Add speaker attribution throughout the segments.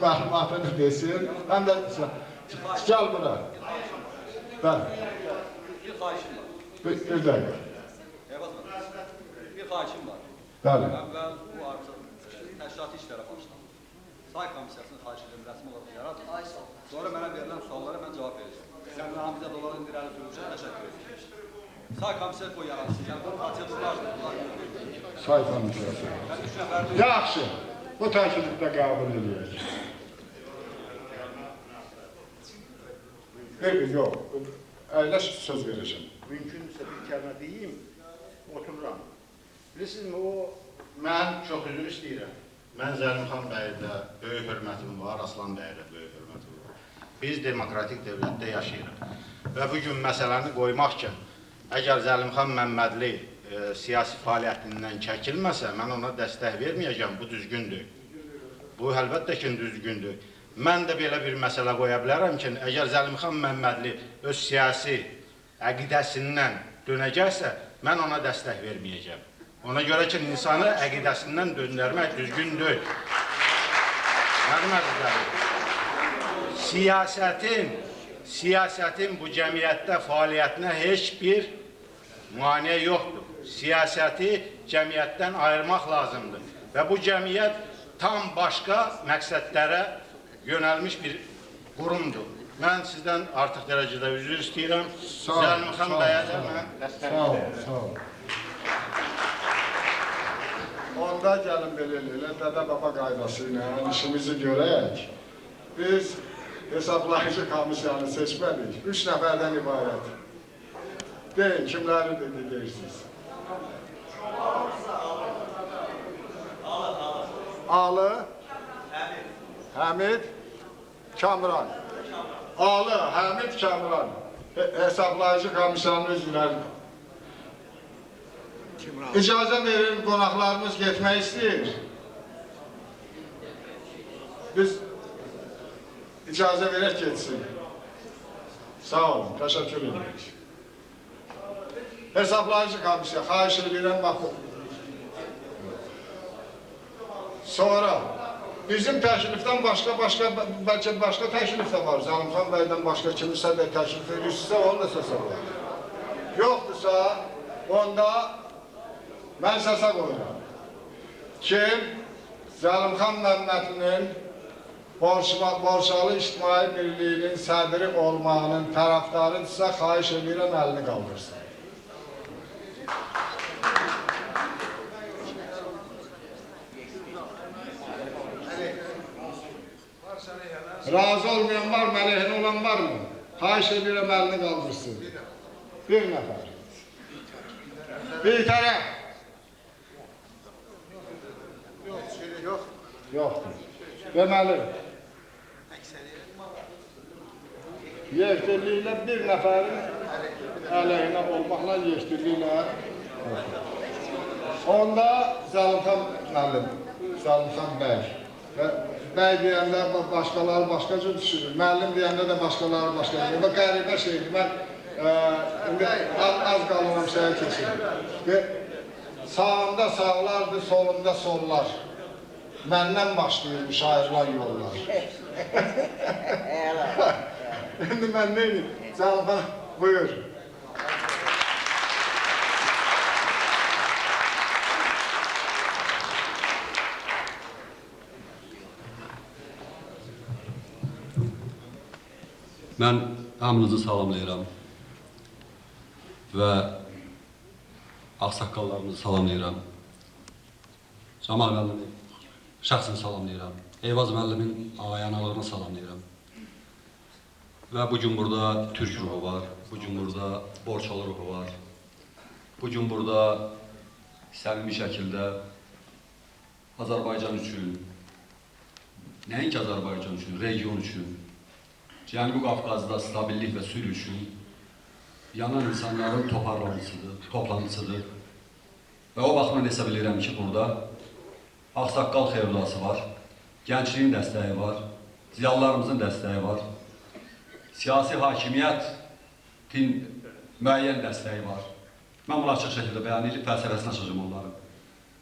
Speaker 1: Məlumatını desin, həm də gəl bura. Bəli.
Speaker 2: Bir xahişim var.
Speaker 1: Bir dəqiqə.
Speaker 2: Bir xahişim var.
Speaker 1: Bəli.
Speaker 2: Əvvəl bu artıq təşkilatı işlərə başladım. Say komissiyasının xahiş edirəm, rəsmi olaraq yaradın. Sonra mənə verilən suallara mən cavab verəcəm. Sən namizə doların irəli sürüşünə təşəkkür edirəm. Say komissiyası qoy yaradsın. Yəni bu prosedurlardır.
Speaker 1: Say komissiyası. Yaxşı. Bu təklifi də qəbul edirik. Yox. Əyləş söz verəcəm.
Speaker 3: Mümkünsə bir kəlmə deyim, otururam. Bilirsiniz, mən çox üzr istəyirəm. Mən Zəlimxan bəydə böyük hörmətim var, Aslan bəydə böyük hörmətim var. Biz demokratik dövlətdə yaşayırıq. Və bugün məsələni qoymaqkən, əgər Zəlimxan Məmmədli siyasi fəaliyyətindən çəkilməsə, mən ona dəstək verməyəcəm, bu düzgündür. Bu, əlbəttə ki, düzgündür. Mən də belə bir məsələ qoya bilərəm ki, əgər Zəlimxan Məmmədli öz siyasi əqidəsindən dönəcəksə, mən ona dəstək verməyəcəm. Ona görə ki, insanı əqidəsindən döndərmək düzgündür. Mənim əzizlərim, siyasətin bu cəmiyyətdə fəaliyyətinə heç bir müaniə yoxdur. Siyasəti cəmiyyətdən ayırmaq lazımdır. Və bu cəmiyyət tam başqa məqsədlərə yönəlmiş bir qurumdur. Mən sizdən artıq dərəcədə üzr istəyirəm. Zəlimxan bəyə də mən dəstək verirəm.
Speaker 1: Sağ ol. Onda gəlin belə elə, dədə-baba qaydası ilə işimizi görək. Biz hesablayıcı komissiyanı seçmədik. 3 nəfərdən ibarət. Deyin, kimləri deyirsiniz? Alı, Həmid, Kamran. Alı, Həmid, Kamran. Hesablayıcı komissiyanın üzvləri. İcazə verin, qonaqlarımız getmək istəyir. Biz icazə verək getsin. Sağ olun, təşəkkür edirik. Hesablayıcı komissiya, xahiş edirəm, baxın. Sonra bizim təklifdən bəlkə başqa təklif də var. Zəlimxan bəydən başqa kimisə də təklif edirsinizsə, onu da səsə var. Yoxdursa, onda mən səsə qoyuram. Kim Zəlimxan Məmmədlinin Borçalı İctimai Birliyinin sədri olmağının tərəfdarıdırsa, xahiş edirəm, əlini qaldırsın. Razı olmayan var mı, əleyhinə olan var mı? Xahiş edirəm, əlini qaldırsın. Bir nəfər. Bir tərəf. Yoxdur. Deməli, yekdilliklə bir nəfərin əleyhinə olmaqla yekdilliklə onda Zəlimxan müəllim, Zəlimxan bəy. Bəy deyəndə başqaları başqa cür düşünür, müəllim deyəndə də başqaları başqa cür. Bu qəribə şeydir. Mən az qalıram şeyə keçirim. Sağımda sağlardır, solumda sollar. Məndən başlayırmış ayrılan yollar. İndi mən neyim? Zəlimxan, buyur.
Speaker 4: Mən hamınızı salamlayıram və ağsaqqallarımızı salamlayıram. Camal müəllimi şəxsən salamlayıram. Eyvaz müəllimin ağayanalığını salamlayıram. Və bugün burada Türk ruhu var, bugün burada Borçalı ruhu var. Bugün burada səmimi şəkildə Azərbaycan üçün, nəinki Azərbaycan üçün, region üçün, Cənubi Qafqazda stabillik və sülh üçün yanan insanların toplantısıdır. Və o baxımdan hesab edirəm ki, burada ağsaqqal xeyirlası var, gəncliyin dəstəyi var, ziyalılarımızın dəstəyi var, siyasi hakimiyyətin müəyyən dəstəyi var. Mən bunu açıq şəkildə bəyan edib fəlsəfəsini açacağım onların.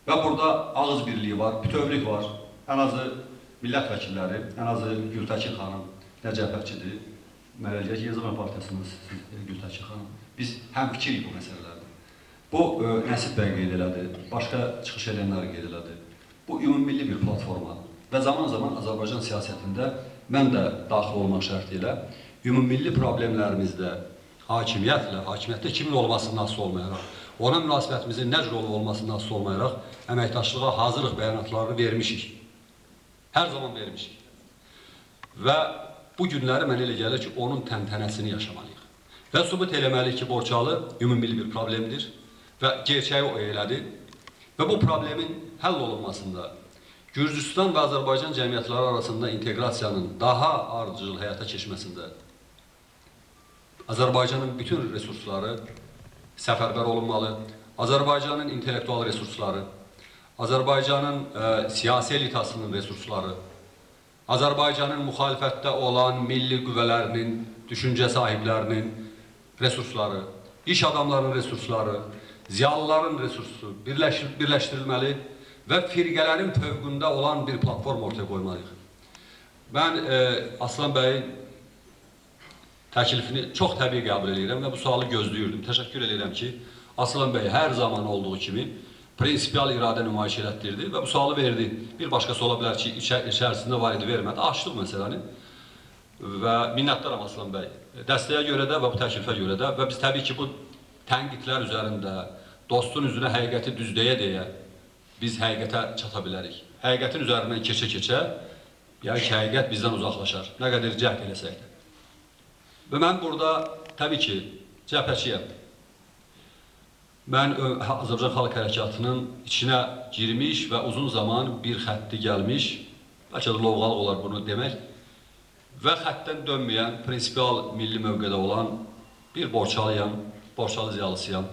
Speaker 4: Və burada ağız birliyi var, bütövlük var. Ən azı millət vəkilləri, ən azı Gültəkin xanım, nə cəbhəçidir, Mərəliyə Yazıqan Partiyasımız, Gültəkin xanım, biz həmfikirik bu məsələlərdə. Bu, Nəsib bəy qeyd elədi, başqa çıxış edənləri qeyd elədi. Bu, ümummilli bir platformadır və zaman-zaman Azərbaycan siyasətində mən də daxil olmaq şərti ilə ümummilli problemlərimizdə hakimiyyətdə kimin olmasından asılı olmayaraq, ona münasibətimizin nə cür olmasından asılı olmayaraq əməkdaşlığa hazırlıq bəyanatlarını vermişik. Hər zaman vermişik. Və bu günləri mən elə gəlir ki, onun təntənəsini yaşamalıyıq. Və sübut eləməliyik ki, Borçalı ümummilli bir problemdir və gerçəyi o elədi. Və bu problemin həll olunmasında Gürcüstan və Azərbaycan cəmiyyətləri arasında inteqrasiyanın daha ardıcıl həyata keçməsində Azərbaycanın bütün resursları səfərbər olunmalı, Azərbaycanın intellektual resursları, Azərbaycanın siyasi elitasının resursları, Azərbaycanın müxalifətdə olan milli qüvvələrinin, düşüncə sahiblərinin resursları, iş adamlarının resursları, ziyalıların resursu birləşdirilməli və firqələrin fövqündə olan bir platform ortaya qoymalıyıq. Mən Aslan bəyin təklifini çox təbii qəbul edirəm və bu sualı gözləyirdim. Təşəkkür edirəm ki, Aslan bəy hər zaman olduğu kimi prinsipial iradə nümayiş elətdirdi və bu sualı verdi. Bir başqası ola bilər ki, içərisində var idi, vermədi. Açdıq məsələni və minnətdaram Aslan bəy. Dəstəyə görə də və bu təklifə görə də və biz təbii ki, bu tənqidlər üzərində dostun üzünə həqiqəti düzdeyə biz həqiqətə çata bilərik. Həqiqətin üzərindən keçə-keçə, yəni ki, həqiqət bizdən uzaqlaşar. Nə qədər cəhd eləsək də. Və mən burada, təbii ki, cəbhəçiyəm. Mən Azərbaycan Xalq Hərəkatının içinə girmiş və uzun zaman bir xətti gəlmiş, bəlkə də lovğalıq olar bunu demək, və xəttdən dönməyən, prinsipial milli mövqedə olan bir Borçalıyam, Borçalı ziyalısıyam.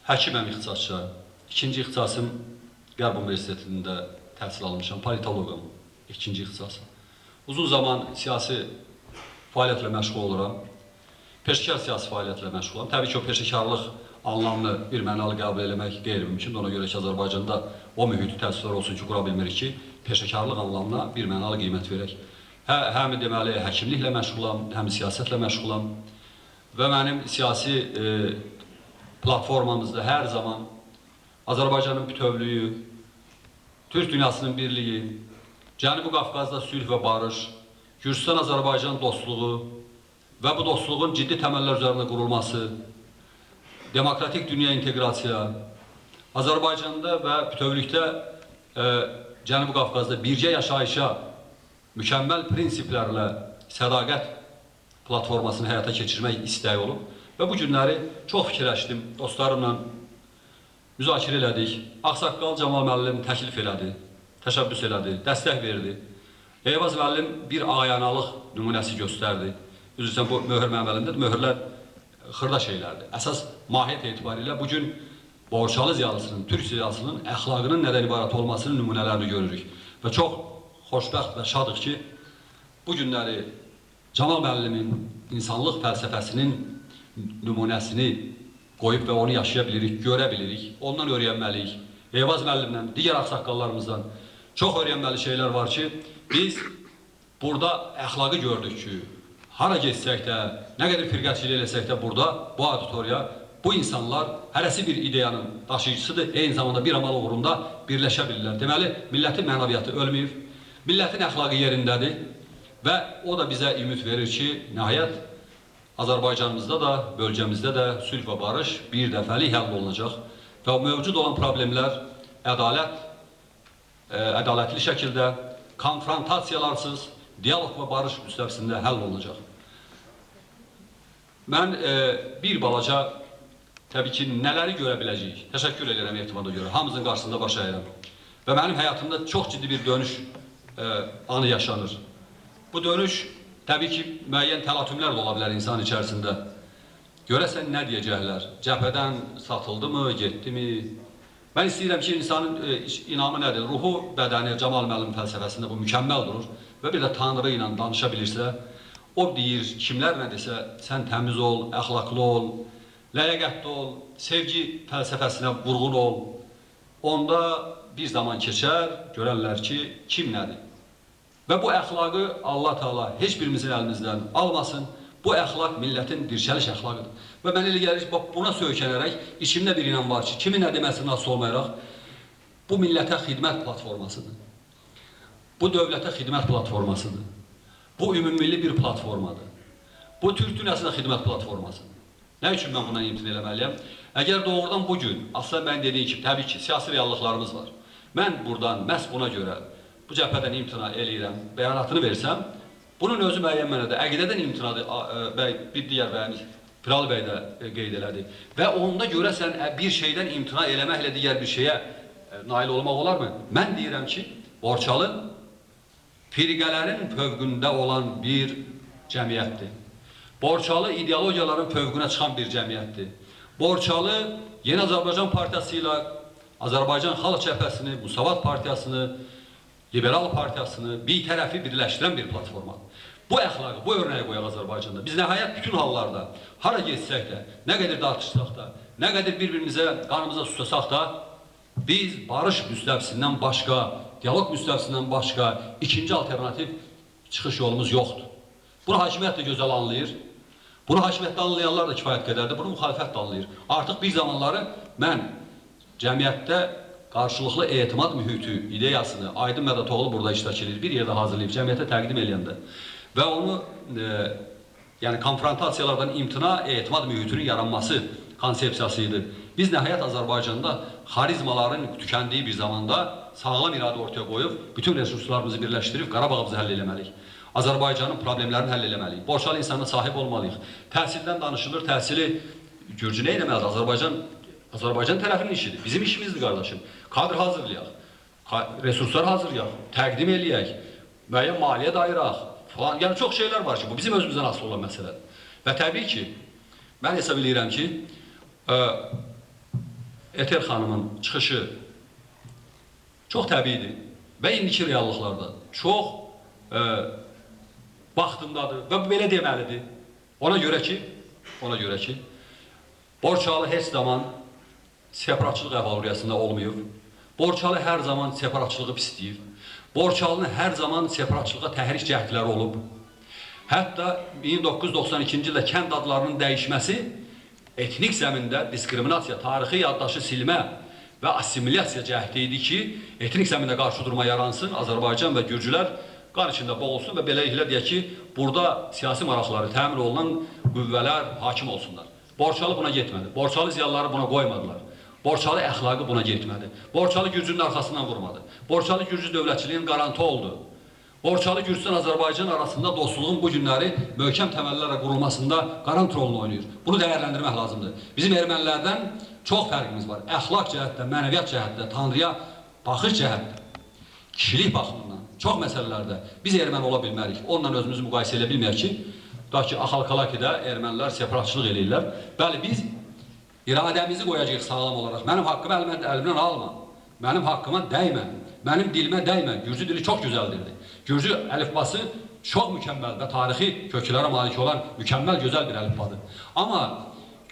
Speaker 4: Həkiməm ixtisasça. İkinci ixtisasım Qərb Universitetində təhsil almışam, politoloqam, ikinci ixtisasım. Uzun zaman siyasi fəaliyyətlə məşğul oluram, peşəkar siyasi fəaliyyətlə məşğulam. Təbii ki, o peşəkarlıq anlamını bir mənalı qəbul eləmək qeyri-mümkündür. Ona görə ki, Azərbaycanda o mühiti təəssüflər olsun ki, qura bilmirik ki, peşəkarlıq anlamına bir mənalı qiymət verək. Həm deməli, həkimliklə məşğulam, həm siyasətlə məşğulam və mənim siyasi platformamızda hər zaman Azərbaycanın bütövlüyü, Türk dünyasının birliyi, Cənubi Qafqazda sülh və barış, Gürcüstan-Azərbaycan dostluğu və bu dostluğun ciddi təməllər üzərində qurulması, demokratik dünya inteqrasiya, Azərbaycanda və bütövlükdə Cənubi Qafqazda bircə yaşayışa mükəmməl prinsiplərlə sədaqət platformasını həyata keçirmək istəyi olub və bu günləri çox fikirləşdim, dostlarımla müzakirə elədik. Ağsaqqal Camal müəllim təklif elədi, təşəbbüs elədi, dəstək verdi. Eyvaz müəllim bir ayanalıq nümunəsi göstərdi. Üzrsən, bu möhür mənim əlimdədir, möhürlər xırda şeylərdir. Əsas mahiyyət etibarilə bugün Borçalı ziyalısının, Türk ziyalısının əxlaqının nədən ibarət olmasının nümunələrini görürük. Və çox xoşbəxt və şadıq ki, bu günləri Camal müəllimin insanlıq fəlsəfəsinin nümunəsini qoyub və onu yaşaya bilirik, görə bilirik, ondan öyrənməliyik. Eyvaz müəllimdən, digər ağsaqqallarımızdan çox öyrənməli şeylər var ki, biz burada əxlaqı gördük ki, hara geçsək də, nə qədər firqətçilik eləsək də burada, bu auditoriya, bu insanlar hərəsi bir ideyanın daşıyıcısıdır, eyni zamanda bir amal uğrunda birləşə bilirlər. Deməli, millətin mənəviyyatı ölməyib, millətin əxlaqı yerindədir və o da bizə ümid verir ki, nəhayət Azərbaycanımızda da, bölgəmizdə də sülh və barış bir dəfəlik həll olunacaq və mövcud olan problemlər ədalətli şəkildə, konfrontasiyalarsiz, diyalog və barış müstəvisində həll olunacaq. Mən bir balaca, təbii ki, nələri görə biləcəyik? Təşəkkür edirəm ehtimada görə, hamımızın qarşısında baş əyirəm. Və mənim həyatımda çox ciddi bir dönüş anı yaşanır. Bu dönüş təbii ki, müəyyən təlatümlər də ola bilər insan içərisində. Görəsən nə deyəcəklər? Cəbhədən satıldı mı, getdi mi? Mən istəyirəm ki, insanın inamı nədir? Ruhu, bədəni, Camal müəllim fəlsəfəsində bu mükəmməl durur və bir də Tanrı ilə danışa bilirsə, o deyir, kimlər nə desə, sən təmiz ol, əxlaqlı ol, ləyaqətli ol, sevgi fəlsəfəsinə vurğun ol. Onda bir zaman keçər, görərlər ki, kim nədir. Və bu əxlaqı Allah Teala heç birimizin əlimizdən almasın. Bu əxlaq millətin dirçəliş əxlaqıdır. Və mən elə gəlir ki, buna söykənərək içimdə bir inan var ki, kimin nə deməsindən asılı olmayaraq, bu millətə xidmət platformasıdır. Bu dövlətə xidmət platformasıdır. Bu ümumilli bir platformadır. Bu Türk dünyasına xidmət platformasıdır. Nə üçün mən bundan imtina eləməliyəm? Əgər doğrudan bugün, Aslan bəyin dediyi kimi, təbii ki, siyasi reallıqlarımız var. Mən buradan məhz buna görə bu cəbhədən imtina eləyirəm, bəyanatını versəm, bunun özü müəyyən mənada əqidədən imtinadır, bir digər bəyimiz, Piralı bəy də qeyd elədi. Və onda görəsən bir şeydən imtina eləməklə digər bir şeyə nail olmaq olarmı? Mən deyirəm ki, Borçalı firqələrin fövqündə olan bir cəmiyyətdir. Borçalı ideologiyaların fövqünə çıxan bir cəmiyyətdir. Borçalı Yeni Azərbaycan Partiyası ilə Azərbaycan Xalq Cəbhəsini, Musavat Partiyasını, Liberal Partiyasını bir tərəfi birləşdirən bir platformadır. Bu əxlaqı, bu örnəyi qoyaq Azərbaycanda. Biz nəhayət bütün hallarda, hara getsək də, nə qədər dartışsaq da, nə qədər bir-birimizə qanımıza susasaq da, biz barış müstəvisindən başqa, diyalog müstəvisindən başqa ikinci alternativ çıxış yolumuz yoxdur. Bunu hakimiyyət də gözəl anlayır. Bunu hakimiyyətdə anlayanlar da kifayət qədərdir. Bunu müxalifət də anlayır. Artıq bir zamanları mən cəmiyyətdə qarşılıqlı etimad mühiti ideyasını Aydın Mədətoğlu burada iştirak edir, bir yerdə hazırlayıb cəmiyyətə təqdim eləyəndə və onu yəni konfrontasiyalardan imtina etimad mühitinin yaranması konsepsiyası idi. Biz nəhayət Azərbaycanda xarizmaların tükəndiyi bir zamanda sağlam iradə ortaya qoyub, bütün resurslarımızı birləşdirib Qarabağımızı həll eləməliyik. Azərbaycanın problemlərini həll eləməliyik. Borçalı insana sahib olmalıyıq. Təhsildən danışılır, təhsili Gürcü nə eləməlidir? Azərbaycan tərəfinin işidir. Bizim işimizdir qardaşım. Kadr hazırlayaq, resurslar hazırlayaq, təqdim eləyək, müəyyən maliyyə ayıraq falan. Yəni çox şeylər var ki, bu bizim özümüzdən asılı olan məsələdir. Və təbii ki, mən hesab edirəm ki, Eter xanımın çıxışı çox təbiidir və indiki reallıqlarda çox vaxtındadır və belə deməlidir. Ona görə ki, Borçalı heç zaman separatçılıq əhval-ruhiyyəsində olmayıb. Borçalı hər zaman separatçılığı pisləyib. Borçalının hər zaman separatçılığa təhrik cəhdləri olub. Hətta 1992-ci ildə kənd adlarının dəyişməsi etnik zəmində diskriminasiya, tarixi yaddaşı silmə və assimilyasiya cəhdi idi ki, etnik zəmində qarşı durma yaransın, Azərbaycan və Gürcülər qan içində boğulsun və beləliklə deyək ki, burada siyasi maraqları təmin olunan qüvvələr hakim olsunlar. Borçalı buna getmədi. Borçalı ziyalıları buna qoymadılar. Borçalı əxlaqı buna getmədi. Borçalı Gürcünün arxasından vurmadı. Borçalı Gürcü dövlətçiliyin qarantı oldu. Borçalı Gürcüstan-Azərbaycan arasında dostluğun bu günləri möhkəm təməllərlə qurulmasında qarant rolunu oynayır. Bunu dəyərləndirmək lazımdır. Bizim ermənilərdən çox fərqimiz var. Əxlaq cəhətdə, mənəviyyat cəhətdə, Tanrıya baxış cəhətdə, kişilik baxımından, çox məsələlərdə biz erməni ola bilmərik. Onunla özümüzü müqayisə edə bilməyək ki, ki, Axalkalakidə ermənilər separatçılıq eləyirlər. Bəli, biz iradəmizi qoyacaq sağlam olaraq. Mənim haqqımı əlimdən alma, mənim haqqıma dəymə, mənim dilimə dəymə. Gürcü dili çox gözəldirdi. Gürcü əlifbası çox mükəmməl və tarixi köklərə malik olan mükəmməl, gözəl bir əlifbadır. Amma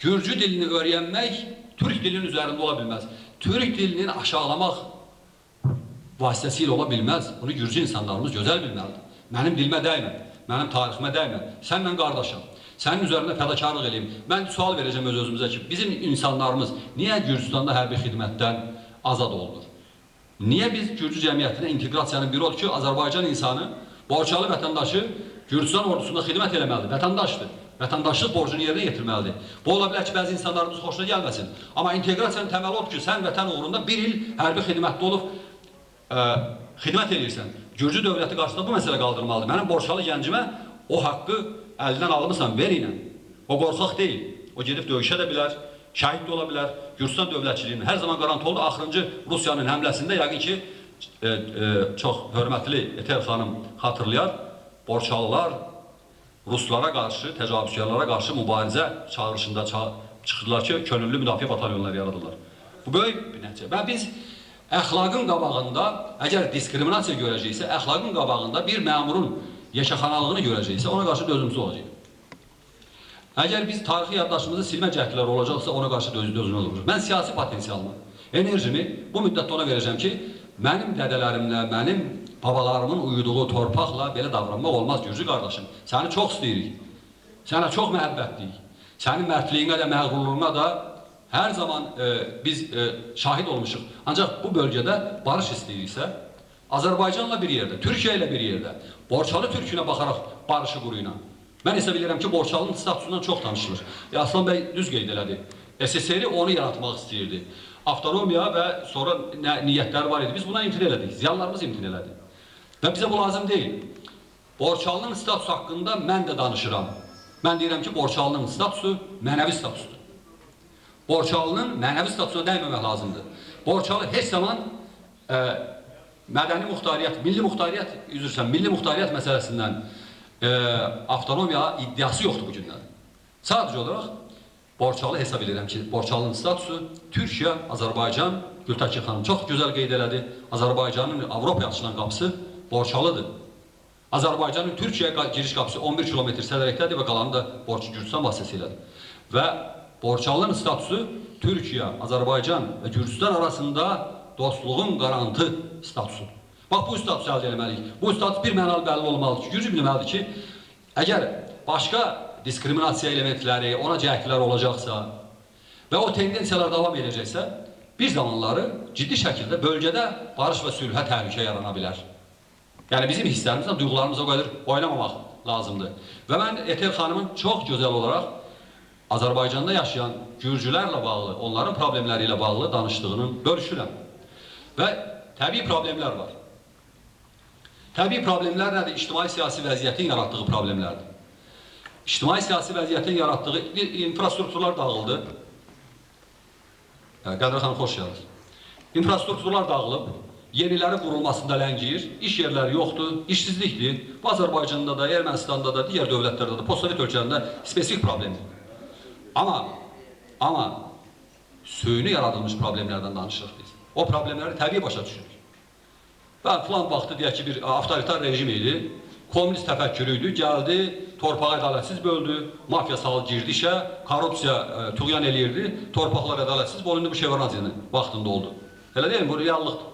Speaker 4: Gürcü dilini öyrənmək Türk dilinin üzərində ola bilməz. Türk dilinin aşağılamaq vasitəsilə ola bilməz. Bunu Gürcü insanlarımız gözəl bilməlidir. Mənim dilimə dəymə, mənim tariximə dəymə. Səndən qardaşam, sənin üzərində fədakarlıq eləyim. Mən sual verəcəm öz-özümüzə ki, bizim insanlarımız niyə Gürcüstanda hərbi xidmətdən azad olunur? Niyə biz Gürcü cəmiyyətinə inteqrasiyanın biri odur ki, Azərbaycan insanı, Borçalı vətəndaşı Gürcüstan ordusunda xidmət eləməlidir, vətəndaşdır. Vətəndaşlıq borcunu yerinə yetirməlidir. Bu ola bilər ki, bəzi insanlarımız xoşuna gəlməsin. Amma inteqrasiyanın təməli odur ki, sən vətən uğrunda bir il hərbi xidmətdə olub xidmət edirsən. Gürcü dövləti qarşısında bu məsələ qaldırmalıdır. Mənim Borçalı gəncimə o haqqı əldən almısan, ver ilə. O qorxaq deyil. O gedib döyüşə də bilər, şəhid də ola bilər. Gürcüstan dövlətçiliyinin hər zaman qarantı oldu. Axırıncı Rusiyanın həmləsində yəqin ki, çox hörmətli Eter xanım xatırlayar, Borçalılar Ruslara qarşı, təcavüzkarlara qarşı mübarizə çağırışında çıxırlar ki, könüllü müdafiə batalyonları yaradırlar. Bu böyük bir nəticə. Və biz əxlaqın qabağında, əgər diskriminasiya görəcəksə, əxlaqın qabağında bir məmurun yekəxanalığını görəcəksə, ona qarşı dözümsüz olacaq. Əgər biz tarixi yaddaşımızı silmə cəhdləri olacaqsa, ona qarşı dözümsüz olacaq. Mən siyasi potensialımı, enerjimi bu müddətdə ona verəcəm ki, mənim dədələrimlə, mənim babalarımın uyuduğu torpaqla belə davranmaq olmaz Gürcü qardaşım. Səni çox istəyirik. Sənə çox məhəbbətliyik. Sənin mərdliyinə də, məğrurluğuna da hər zaman biz şahid olmuşuq. Ancaq bu bölgədə barış istəyiriksə, Azərbaycanla bir yerdə, Türkiyə ilə bir yerdə, Borçalı türkünə baxaraq barışı quruyla. Mən hesab edirəm ki, Borçalının statusundan çox danışılır. Aslan bəy düz qeyd elədi. SSR-i onu yaratmaq istəyirdi. Avtonomiya və sonra niyyətləri var idi. Biz buna imtina elədik. Ziyanlarımız imtina elədi. Və bizə bu lazım deyil. Borçalının statusu haqqında mən də danışıram. Mən deyirəm ki, Borçalının statusu mənəvi statusdur. Borçalının mənəvi statusuna dəyməmək lazımdır. Borçalı heç zaman mədəni muxtariyyət, milli muxtariyyət məsələsindən avtonomiya iddiası yoxdur bu günlər. Sadəcə olaraq Borçalı hesab edirəm ki, Borçalının statusu Türkiyə, Azərbaycan, Gültəkin xanım çox gözəl qeyd elədi. Azərbaycanın Avropaya açılan qapısı Borçalıdır. Azərbaycanın Türkiyəyə giriş qapısı 11 kilometr sədrəkdədir və qalanı da Gürcüstan vasitəsilədir. Və Borçalının statusu Türkiyə, Azərbaycan və Gürcüstan arasında dostluğun qarantı statusudur. Bax, bu status əldə etməliyik. Bu status bir mənalı bəlli olmalıdır ki, Gürcü bilməlidir ki, əgər başqa diskriminasiya elementləri, ona cəhətlər olacaqsa və o tendensiyalar davam edəcəksə, bir zamanları ciddi şəkildə bölgədə barış və sülhə təhlükə yarana bilər. Yəni, bizim hisslərimizlə, duyğularımıza o qədər oynamamaq lazımdır. Və mən Etel xanımın çox gözəl olaraq Azərbaycanda yaşayan Gürcülərlə bağlı, onların problemləri ilə bağlı danışdığını bölüşürəm. Və təbii problemlər var. Təbii problemlər nədir? İctimai-siyasi vəziyyətin yaratdığı problemlərdir. İctimai-siyasi vəziyyətin yaratdığı infrastrukturlar dağıldı. Qədir xanım, xoş gəldiniz. İnfrastrukturlar dağılıb, yenilərin qurulmasında ləngiyir, iş yerləri yoxdur, işsizlikdir. Bu Azərbaycanda da, Ermənistanda da, digər dövlətlərdə də, postsovet ölkələrində spesifik problemdir. Amma süni yaradılmış problemlərdən danışırıq biz. O problemləri təbii başa düşürük. Və filan vaxtı deyək ki, bir avtoritar rejim idi, komünist təfəkkürü idi, gəldi, torpağı ədalətsiz böldü, mafiya salı girdi işə, korrupsiya tuğyan eləyirdi, torpaqlar ədalətsiz bölündü, bu Şevardnadzenin vaxtında oldu. Elə deyil mi? Bu reallıqdır.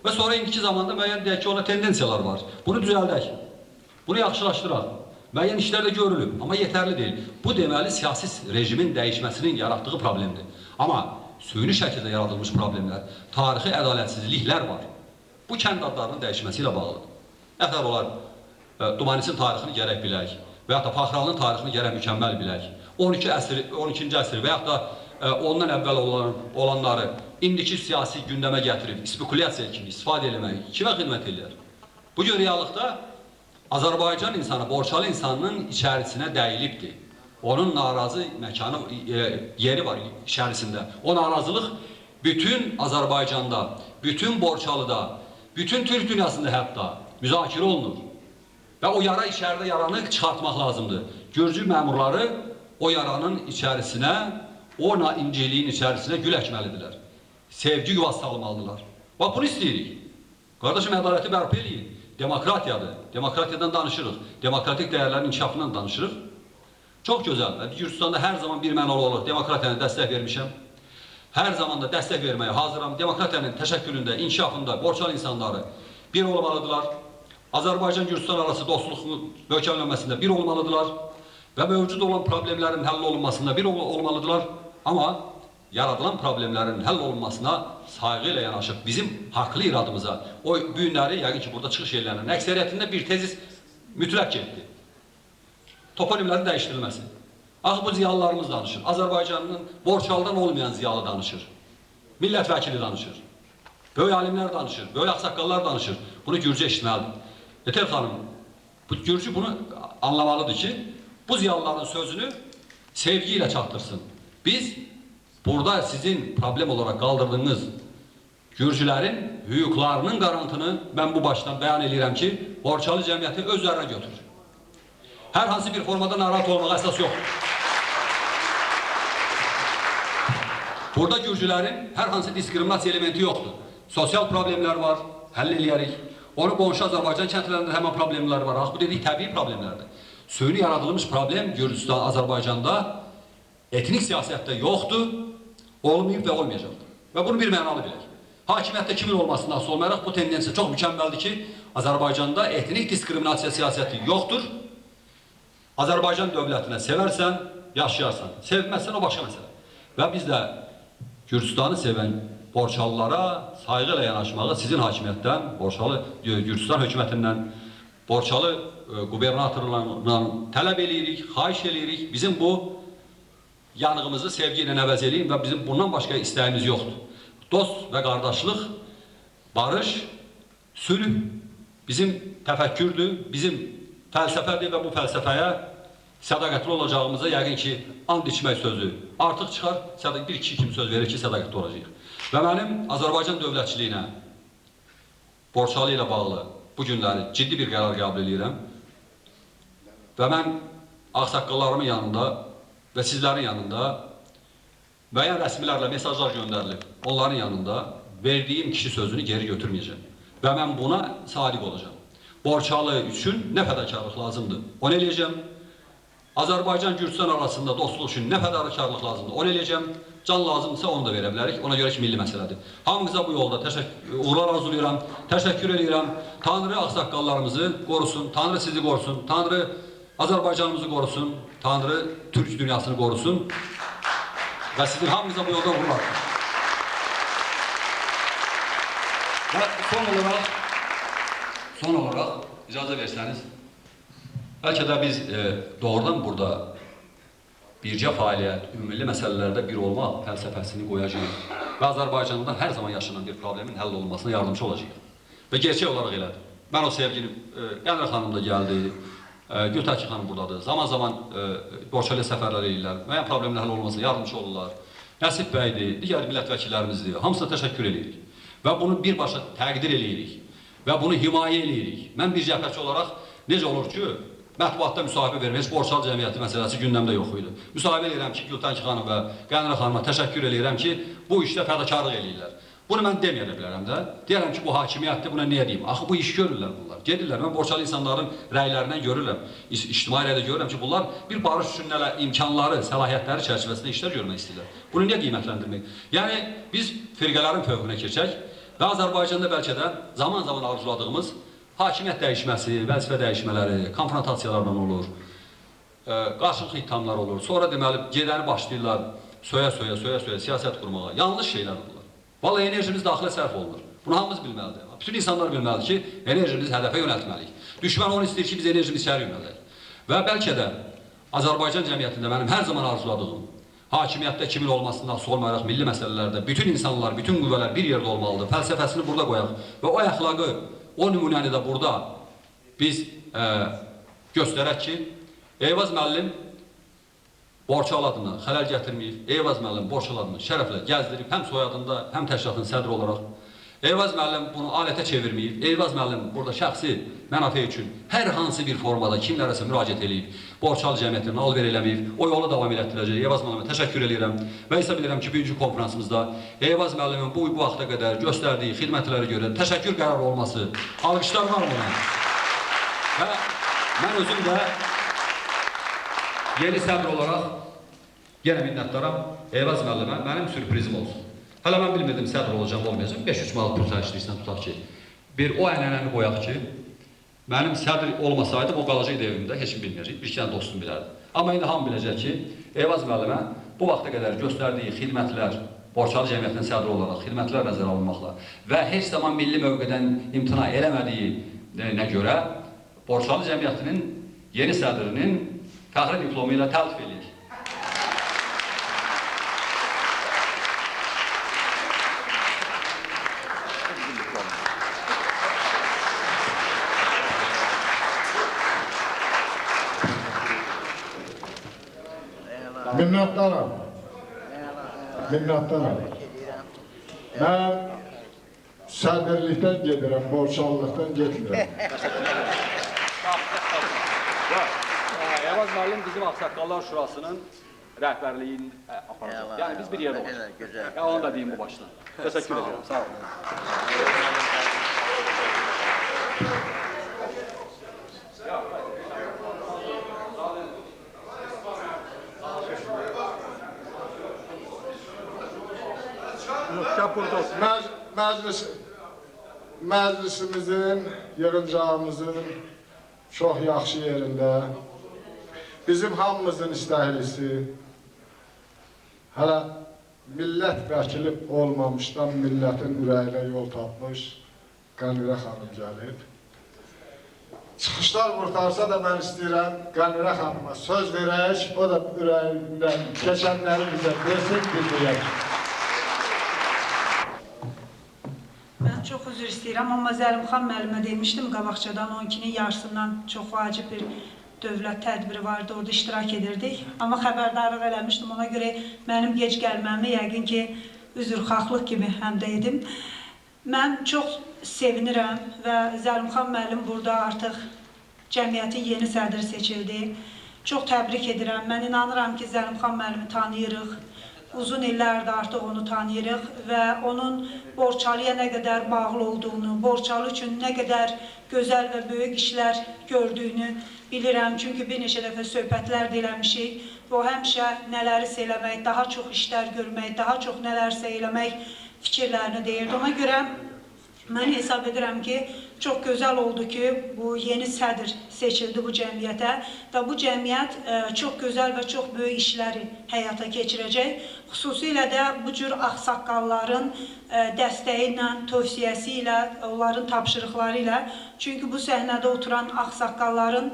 Speaker 4: Və sonra indiki zamanda müəyyən deyək ki, ona tendensiyalar var. Bunu düzəldək, bunu yaxşılaşdıraq. Müəyyən işlər də görülüb, amma yetərli deyil. Bu deməli, siyasi rejimin dəyişməsinin yaratdığı problemdir. Amma süni şəkildə yaradılmış problemlər, tarixi ədalətsizliklər var. Bu kənd adlarının dəyişməsi ilə bağlıdır. Nətər olar, Dumanisin tarixini gərək bilək və yaxud da Paxralının tarixini gərək mükəmməl bilək. 12-ci əsr və yaxud da ondan əvvəl olanları indiki siyasi gündəmə gətirib, spekulyasiya kimi istifadə eləmək kimə xidmət edir? Bugün reallıqda Azərbaycan insanı, Borçalı insanının içərisinə dəyilibdir. Onun narazı məkanı, yeri var içərisində. O narazılıq bütün Azərbaycanda, bütün Borçalıda, bütün Türk dünyasında hətta müzakirə olunur. Və o yara içəridə yaranı çıxartmaq lazımdır. Gürcü məmurları o yaranın içərisinə, o inceliyin içərisinə gül əkməlidirlər. Sevgi yuvası salmalıdırlar. Bax, bunu istəyirik. Qardaşım, ədaləti bərpa eləyin. Demokratiyadır. Demokratiyadan danışırıq. Demokratik dəyərlərin inkişafından danışırıq. Çox gözəl. Gürcüstanda hər zaman bir mənalı olur. Demokratiyanı dəstək vermişəm. Hər zaman da dəstək verməyə hazıram. Demokratiyanın təşəkkülündə, inkişafında Borçalı insanları bir olmalıdırlar. Azərbaycan-Gürcüstan arası dostluğun möhkəmlənməsində bir olmalıdırlar və mövcud olan problemlərin həll olunmasında bir olmalıdırlar. Amma yaradılan problemlərin həll olunmasına sayğı ilə yanaşıb bizim haqlı iradımıza, o günləri yəqin ki, burada çıxış eləyənlərin əksəriyyətində bir tezis mütləq getdi. Toponimlərin dəyişdirilməsi. Axı, bu ziyalılarımız danışır. Azərbaycanın Borçalıdan olmayan ziyalı danışır. Millət vəkili danışır. Böyük alimlər danışır. Böyük ağsaqqallar danışır. Bunu Gürcü eşitməlidir. Etel xanım, Gürcü bunu anlamalıdır ki, bu ziyalıların sözünü sevgi ilə çatdırsın. Biz burada sizin problem olarak qaldırdığınız Gürcülərin hüquqlarının qarantını mən bu başdan bəyan edirəm ki, Borçalı cəmiyyəti öz üzərinə götürür. Hər hansı bir formada narahat olmağa əsas yoxdur. Burada Gürcülərin hər hansı diskriminasiya elementi yoxdur. Sosial problemlər var, həll eləyərik. Onu qonşu Azərbaycan kəntlərində həmən problemlər var. Bu dedik təbii problemlərdir. Süni yaradılmış problem Gürcüstan, Azərbaycanda etnik siyasətdə yoxdur, olmayıb və olmayacaqdır. Və bunu bir mənalı bilək. Hakimiyyətdə kimin olmasından asılı olmayaraq bu tendensiya çox mükəmməldir ki, Azərbaycanda etnik diskriminasiya siyasəti yoxdur. Azərbaycan dövlətinə sevərsən, yaşayarsan. Sevməzsən, o başqa məsələ. Və biz də Gürcüstanı sevən Borçalılara sayğı ilə yanaşmağı sizin hakimiyyətdən, Borçalı Gürcüstan hökumətindən, Borçalı qubernatorlarından tələb eləyirik, xahiş eləyirik. Bizim bu yanığımızı sevgi ilə əvəz eləyin və bizim bundan başqa istəyimiz yoxdur. Dost və qardaşlıq, barış, sülh bizim təfəkkürdür, bizim fəlsəfədir və bu fəlsəfəyə sədaqətli olacağımıza yəqin ki, and içmək sözü artıq çıxar, bir kişi kimi söz verir ki, sədaqətli olacaq. Və mənim Azərbaycan dövlətçiliyinə, Borçalı ilə bağlı bu günləri ciddi bir qərar qəbul edirəm və mən ağsaqqallarımın yanında və sizlərin yanında müəyyən rəsmilərlə mesajlar göndərilib, onların yanında verdiyim kişi sözünü geri götürməyəcəm və mən buna sadiq olacağım. Borçalı üçün nə fədakarlıq lazımdır, onu eləyəcəm. Azərbaycan-Gürcüstan arasında dostluq üçün nə fədakarlıq lazımdır, onu eləyəcəm. Can lazımdırsa onu da verə bilərik, ona görə ki, milli məsələdir. Hamınıza bu yolda uğurlar arzulayıram, təşəkkür edirəm. Tanrı ağsaqqallarımızı qorusun, Tanrı sizi qorusun, Tanrı Azərbaycanımızı qorusun, Tanrı Türk dünyasını qorusun və sizin hamınıza bu yolda uğurlar. Və son olaraq icazə versəniz, bəlkə də biz doğrudan burada bircə fəaliyyət, ümumilli məsələlərdə bir olmaq fəlsəfəsini qoyacağıq və Azərbaycanda hər zaman yaşanan bir problemin həll olunmasına yardımcı olacaq. Və gerçək olaraq elədir. Mən o sevgilim, Qənrə xanım da gəldi, Gültəki xanım buradadır. Zaman-zaman Borçalıya səfərlər edirlər, müəyyən problemin həll olunmasına yardımcı olurlar. Nəsib bəydir, digər millət vəkillərimizdir, hamısına təşəkkür edirik. Və bunu birbaşa təqdir edirik və bunu himayə edirik. Mən bir cəbhəçi olaraq necə olur ki, mətbuatda müsahibə vermək, heç Borçalı cəmiyyəti məsələsi gündəmdə yox idi. Müsahibə edirəm ki, Gültəki xanım və Qənrə xanıma təşəkkür edirəm ki, bu işdə fədakarlıq edirlər. Bunu mən deməyə də bilərəm də. Deyərəm ki, bu hakimiyyətdir, buna niyə deyim? Axı bu iş görürlər bunlar. Gedirlər, mən Borçalı insanların rəylərindən görürəm, ictimai rəydə görürəm ki, bunlar bir barış üçün nələ imkanları, səlahiyyətləri çərçivəsində işlər görmək istəyirlər. Bunu niyə qiymətləndirmək? Yəni, biz firqələrin fövqünə keçək və Azərbaycanda bəlkə də zaman-zaman arzuladığımız hakimiyyət dəyişməsi, vəzifə dəyişmələri, konfrontasiyalardan olur, qarşılıqlı ithamlar olur. Sonra deməli, gedəni başlayırlar söyə-söyə siyasət qurmağa. Yanlış şeylər olurlar. Vallahi enerjimiz daxilə sərf olunur. Bunu hamımız bilməlidir. Bütün insanlar bilməlidir ki, enerjimizi hədəfə yönəltməliyik. Düşmən onu istəyir ki, biz enerjimizi içəri yönəldək. Və bəlkə də Azərbaycan cəmiyyətində mənim hər zaman arzuladığım, hakimiyyətdə kimin olmasından asılı olmayaraq milli məsələlərdə bütün insanlar, bütün qüvvələr bir yerdə olmalıdır. Fəlsəfəsini burada qoyaq və o əxlaqı, o nümunəni də burada biz göstərək ki, Eyvaz müəllim Borçalı adını xələl gətirməyib, Eyvaz müəllim Borçalı adını şərəflə gəzdirib, həm soyadında, həm təşkilatın sədri olaraq. Eyvaz müəllim bunu alətə çevirməyib, Eyvaz müəllim burada şəxsi mənafe üçün hər hansı bir formada kimlərəsə müraciət edib, Borçalı cəmiyyətindən alver eləməyib, o yolu davam elətdirəcək. Eyvaz müəllimə təşəkkür edirəm və hesab edirəm ki, bugünkü konferansımızda Eyvaz müəllimin bu vaxta qədər göstərdiyi xidmətlərə görə təşəkkür qərarı olması, alqışlar var buna. Və mən özüm də yeni sədr olaraq yenə minnətdaram Eyvaz müəllimə, mənim sürprizim olsun. Hələ mən bilmirdim sədr olacağım, olmayacağım. 5-3 manat pul xərcləyirsən, tutaq ki, bir o ənənəni qoyaq ki, mənim sədr olmasaydım, o qalacaqdı evimdə, heç kim bilməyəcək, bir iki dənə dostum bilərdi. Amma indi hamı biləcək ki, Eyvaz müəllimə bu vaxta qədər göstərdiyi xidmətlər, Borçalı cəmiyyətinin sədri olaraq xidmətlər nəzərə alınmaqla və heç zaman milli mövqedən imtina eləmədiyinə görə Borçalı cəmiyyətinin yeni sədrinin fəxri diplomu ilə təltif edir.
Speaker 1: Minnətdaram. Minnətdaram. Mən sədrlikdən gedirəm, Borçalılıqdan getmirəm.
Speaker 4: Eyvaz müəllim bizim Ağsaqqallar Şurasının rəhbərliyini aparacaq. Yəni biz bir yerdə olacaq. Onu da deyim bu başdan. Təşəkkür edirəm. Sağ olun.
Speaker 1: məclisimizin, yığıncağımızın çox yaxşı yerində, bizim hamımızın istəklisi, hələ millət vəkili olmamışdan millətin ürəyinə yol tapmış Qənirə xanım gəlib. Çıxışlar qurtarsa da mən istəyirəm Qənirə xanıma söz verək, o da ürəyindən keçənləri bizə versin, bildirək.
Speaker 5: Mən çox üzr istəyirəm, amma Zəlimxan müəllimə demişdim qabaqcadan 12-nin yarısından çox vacib bir dövlət tədbiri vardı, orada iştirak edirdik. Amma xəbərdarlıq eləmişdim, ona görə mənim gec gəlməmi yəqin ki, üzrxahlıq kimi həm də edim. Mən çox sevinirəm və Zəlimxan müəllim burada artıq cəmiyyətin yeni sədri seçildi. Çox təbrik edirəm. Mən inanıram ki, Zəlimxan müəllimi tanıyırıq. Uzun illərdir artıq onu tanıyırıq və onun Borçalıya nə qədər bağlı olduğunu, Borçalı üçün nə qədər gözəl və böyük işlər gördüyünü bilirəm. Çünki bir neçə dəfə söhbətlər eləmişik və o həmişə nələrsə eləmək, daha çox işlər görmək, daha çox nələrsə eləmək fikirlərini deyirdi. Ona görə mən hesab edirəm ki, çox gözəl oldu ki, bu yeni sədr seçildi bu cəmiyyətə və bu cəmiyyət çox gözəl və çox böyük işləri həyata keçirəcək. Xüsusilə də bu cür ağsaqqalların dəstəyi ilə, tövsiyəsi ilə, onların tapşırıqları ilə. Çünki bu səhnədə oturan ağsaqqalların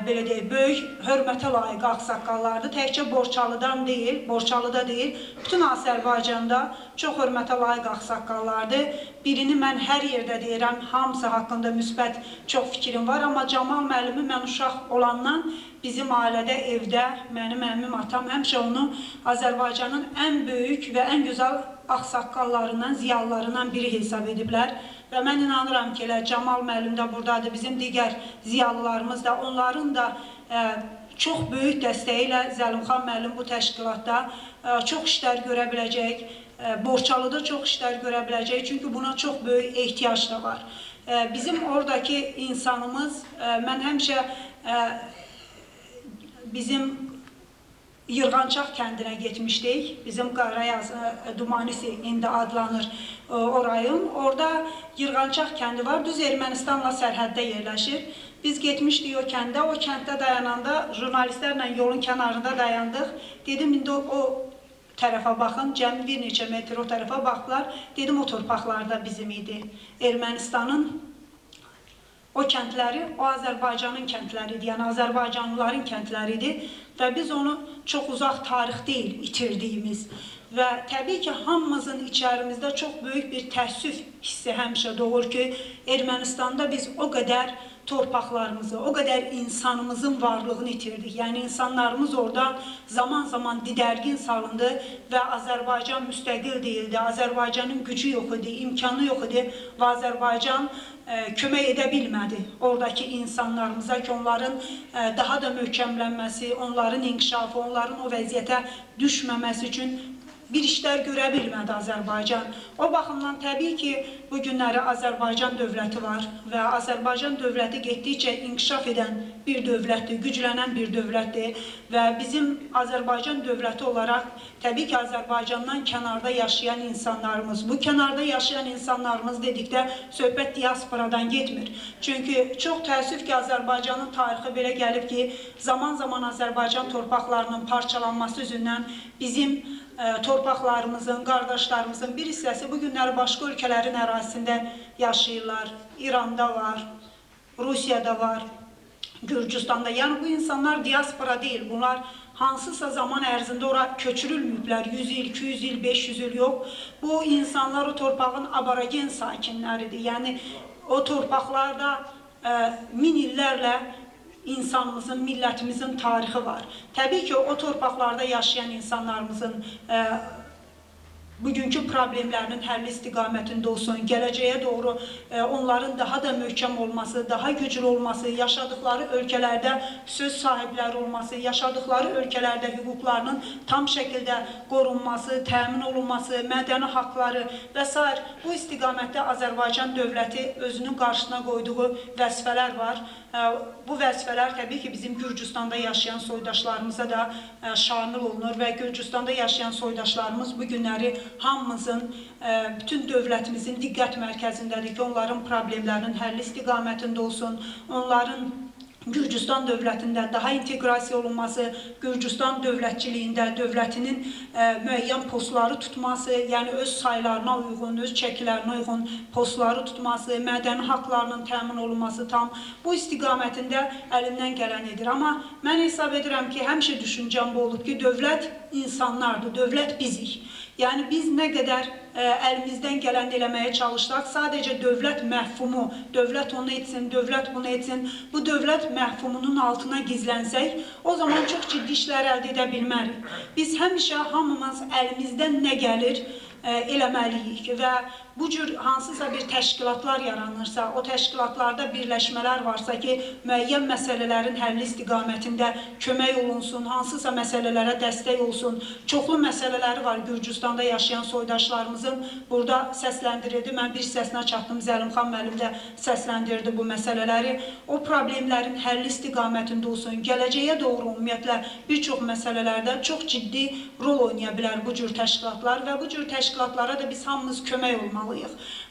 Speaker 5: belə deyək, böyük hörmətə layiq ağsaqqallardır. Təkcə Borçalıdan deyil, Borçalıda deyil, bütün Azərbaycanda çox hörmətə layiq ağsaqqallardır. Birini mən hər yerdə deyirəm, hamısı haqqında müsbət çox fikrim var, amma Camal müəllimi mən uşaq olandan bizim ailədə, evdə, mənim əmmim, atam həmişə onu Azərbaycanın ən böyük və ən gözəl ağsaqqallarından, ziyalılarından biri hesab ediblər. Və mən inanıram ki, elə Camal müəllim də buradadır, bizim digər ziyalılarımız da, onların da çox böyük dəstəyi ilə Zəlimxan müəllim bu təşkilatda çox işlər görə biləcək, Borçalıda çox işlər görə biləcək, çünki buna çox böyük ehtiyac da var. Bizim oradakı insanımız, mən həmişə bizim Yırğançaq kəndinə getmişdik. Bizim Qarayaz Dumanisi indi adlanır o rayon. Orada Yırğançaq kəndi var. Düz Ermənistanla sərhəddə yerləşir. Biz getmişdik o kəndə. O kənddə dayananda jurnalistlərlə yolun kənarında dayandıq. Dedim, indi o tərəfə baxın. Cəmi bir neçə metr o tərəfə baxdılar. Dedim, o torpaqlarda bizim idi. Ermənistanın o kəndləri, o Azərbaycanın kəndləridir, yəni Azərbaycanlıların kəndləridir və biz onu çox uzaq tarix deyil itirdiyimiz və təbii ki, hamımızın içərimizdə çox böyük bir təəssüf hissi həmişə doğur ki, Ermənistanda biz o qədər torpaqlarımızı, o qədər insanımızın varlığını itirdik. Yəni, insanlarımız orada zaman-zaman didərgin salındı və Azərbaycan müstəqil deyildi, Azərbaycanın gücü yox idi, imkanı yox idi və Azərbaycan kömək edə bilmədi oradakı insanlarımıza ki, onların daha da möhkəmlənməsi, onların inkişafı, onların o vəziyyətə düşməməsi üçün bir işlər görə bilmədi Azərbaycan. O baxımdan təbii ki, bu günləri Azərbaycan dövləti var və Azərbaycan dövləti getdikcə inkişaf edən bir dövlətdir, güclənən bir dövlətdir və bizim Azərbaycan dövləti olaraq təbii ki, Azərbaycandan kənarda yaşayan insanlarımız, bu kənarda yaşayan insanlarımız dedikdə söhbət diasporadan getmir. Çünki çox təəssüf ki, Azərbaycanın tarixi belə gəlib ki, zaman-zaman Azərbaycan torpaqlarının parçalanması üzündən bizim torpaqlarımızın, qardaşlarımızın bir hissəsi bu günləri başqa ölkələrin ərazisində yaşayırlar. İranda var, Rusiyada var, Gürcüstanda. Yəni bu insanlar diaspora deyil. Bunlar hansısa zaman ərzində ora köçürülməyiblər. 100 il, 200 il, 500 il yox. Bu insanlar o torpağın aborigen sakinləridir. Yəni o torpaqlarda min illərlə insanımızın, millətimizin tarixi var. Təbii ki, o torpaqlarda yaşayan insanlarımızın bugünkü problemlərinin həlli istiqamətində olsun, gələcəyə doğru onların daha da möhkəm olması, daha güclü olması, yaşadıkları ölkələrdə söz sahibləri olması, yaşadıkları ölkələrdə hüquqlarının tam şəkildə qorunması, təmin olunması, mədəni haqları və s. Bu istiqamətdə Azərbaycan dövləti özünün qarşısına qoyduğu vəzifələr var bu vəzifələr təbii ki, bizim Gürcüstanda yaşayan soydaşlarımıza da şamil olunur və Gürcüstanda yaşayan soydaşlarımız bu günləri hamımızın, bütün dövlətimizin diqqət mərkəzindədir ki, onların problemlərinin həlli istiqamətində olsun, onların Gürcüstan dövlətində daha inteqrasiya olunması, Gürcüstan dövlətçiliyində dövlətinin müəyyən postları tutması, yəni öz saylarına uyğun, öz çəkilərinə uyğun postları tutması, mədəni haqlarının təmin olunması tam bu istiqamətində əlimdən gələn edir. Amma mən hesab edirəm ki, həmişə düşüncəm bu olub ki, dövlət insanlardır, dövlət bizik. Yəni biz nə qədər əlimizdən gələn eləməyə çalışsaq, sadəcə dövlət məhfumu, dövlət onu etsin, dövlət bunu etsin, bu dövlət məhfumunun altına gizlənsək, o zaman çox ciddi işlər əldə edə bilmərik. Biz həmişə hamımız əlimizdən nə gəlir eləməliyik və bu cür hansısa bir təşkilatlar yaranırsa, o təşkilatlarda birləşmələr varsa ki, müəyyən məsələlərin həlli istiqamətində kömək olunsun, hansısa məsələlərə dəstək olsun. Çoxlu məsələləri var Gürcüstanda yaşayan soydaşlarımızın burada səsləndirildi. Mən bir səsinə çatdım, Zəlimxan müəllim də səsləndirdi bu məsələləri. O problemlərin həlli istiqamətində olsun, gələcəyə doğru ümumiyyətlə bir çox məsələlərdə çox ciddi rol oynaya bilər bu cür təşkilatlar və bu cür təşkilatlara da biz hamımız kömək olmalıyıq.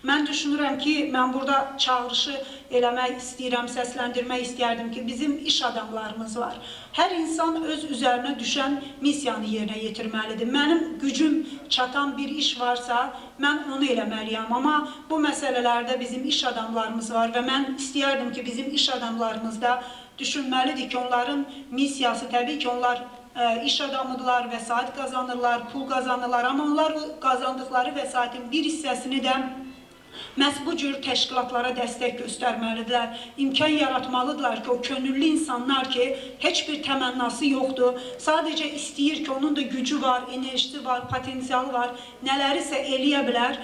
Speaker 5: Mən düşünürəm ki, mən burada çağırışı eləmək istəyirəm, səsləndirmək istəyərdim ki, bizim iş adamlarımız var. Hər insan öz üzərinə düşən missiyanı yerinə yetirməlidir. Mənim gücüm çatan bir iş varsa, mən onu eləməliyəm. Amma bu məsələlərdə bizim iş adamlarımız var və mən istəyərdim ki, bizim iş adamlarımız da düşünməlidir ki, onların missiyası təbii ki, onlar iş adamıdırlar, vəsait qazanırlar, pul qazanırlar, amma onlar qazandıqları vəsaitin bir hissəsini də məhz bu cür təşkilatlara dəstək göstərməlidirlər, imkan yaratmalıdırlar ki, o könüllü insanlar ki, heç bir təmənnası yoxdur, sadəcə istəyir ki, onun da gücü var, enerjisi var, potensialı var, nələrisə eləyə bilər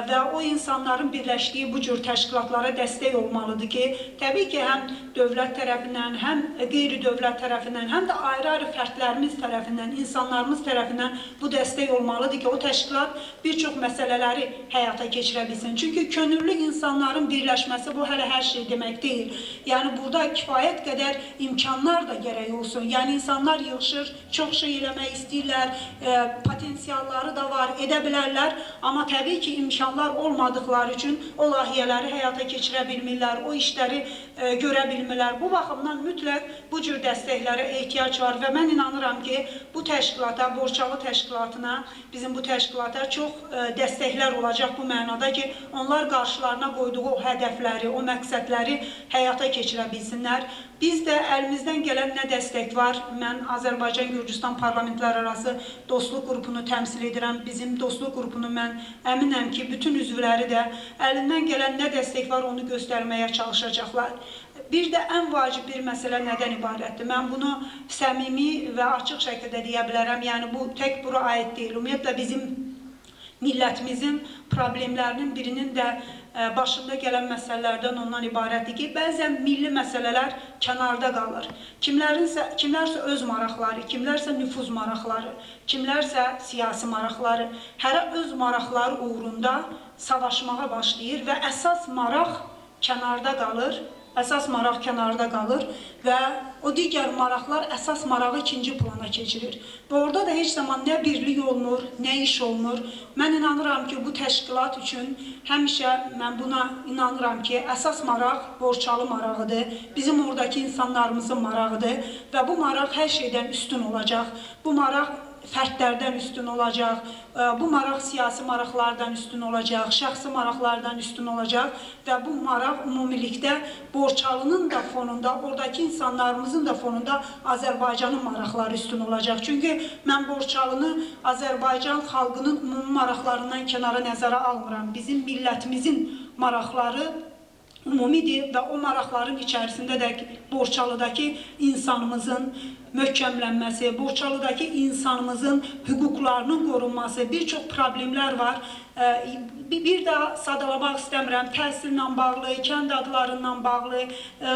Speaker 5: və o insanların birləşdiyi bu cür təşkilatlara dəstək olmalıdır ki, təbii ki, həm dövlət tərəfindən, həm qeyri-dövlət tərəfindən, həm də ayrı-ayrı fərdlərimiz tərəfindən, insanlarımız tərəfindən bu dəstək olmalıdır ki, o təşkilat bir çox məsələləri həyata keçirə bilsin. Çünki könüllü insanların birləşməsi bu hələ hər şey demək deyil. Yəni, burada kifayət qədər imkanlar da gərək olsun. Yəni, insanlar yığışır, çox şey eləmək istəyirlər, potensialları da var, edə bilərlər. Amma təbii ki, imkanlar olmadıqları üçün o layihələri həyata keçirə bilmirlər, o işləri görə bilmirlər. Bu baxımdan mütləq bu cür dəstəklərə ehtiyac var və mən inanıram ki, bu təşkilata, Borçalı təşkilatına, bizim bu təşkilata çox dəstəklər olacaq bu mənada ki, onlar qarşılarına qoyduğu o hədəfləri, o məqsədləri həyata keçirə bilsinlər. Biz də əlimizdən gələn nə dəstək var? Mən Azərbaycan-Gürcüstan parlamentlər arası dostluq qrupunu təmsil edirəm. Bizim dostluq qrupunu mən əminəm ki, bütün üzvləri də əlindən gələn nə dəstək var, onu göstərməyə çalışacaqlar. Bir də ən vacib bir məsələ nədən ibarətdir? Mən bunu səmimi və açıq şəkildə deyə bilərəm. Yəni, bu tək bura aid deyil. Ümumiyyətlə, bizim millətimizin problemlərinin birinin də başında gələn məsələlərdən ondan ibarətdir ki, bəzən milli məsələlər kənarda qalır. Kimlərsə öz maraqları, kimlərsə nüfuz maraqları, kimlərsə siyasi maraqları, hərə öz maraqları uğrunda savaşmağa başlayır və əsas maraq kənarda qalır. Əsas maraq kənarda qalır və o digər maraqlar əsas marağı ikinci plana keçirir. Və orada da heç zaman nə birlik olunur, nə iş olunur. Mən inanıram ki, bu təşkilat üçün həmişə mən buna inanıram ki, əsas maraq Borçalı marağıdır, bizim oradakı insanlarımızın marağıdır və bu maraq hər şeydən üstün olacaq. Bu maraq fərdlərdən üstün olacaq, bu maraq siyasi maraqlardan üstün olacaq, şəxsi maraqlardan üstün olacaq və bu maraq ümumilikdə Borçalının da fonunda, oradakı insanlarımızın da fonunda Azərbaycanın maraqları üstün olacaq. Çünki mən Borçalını Azərbaycan xalqının ümumi maraqlarından kənara nəzərə almıram. Bizim millətimizin maraqları ümumidir və o maraqların içərisində də Borçalıdakı insanımızın möhkəmlənməsi, Borçalıdakı insanımızın hüquqlarının qorunması, bir çox problemlər var. Bir daha sadalamaq istəmirəm, təhsillə bağlı, kənd adlarından bağlı,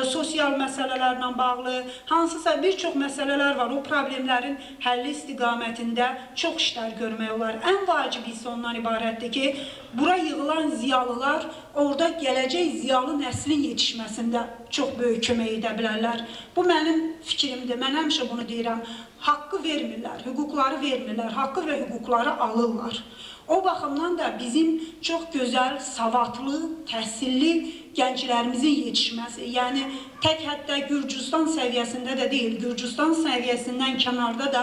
Speaker 5: sosial məsələlərlə bağlı, hansısa bir çox məsələlər var. O problemlərin həlli istiqamətində çox işlər görmək olar. Ən vacib isə ondan ibarətdir ki, bura yığılan ziyalılar orada gələcək ziyalı nəslin yetişməsində çox böyük kömək edə bilərlər. Bu mənim fikrimdir, mən həmişə bunu deyirəm. Haqqı vermirlər, hüquqları vermirlər, haqqı və hüquqları alırlar. O baxımdan da bizim çox gözəl, savadlı, təhsilli gənclərimizin yetişməsi, yəni tək hətta Gürcüstan səviyyəsində də deyil, Gürcüstan səviyyəsindən kənarda da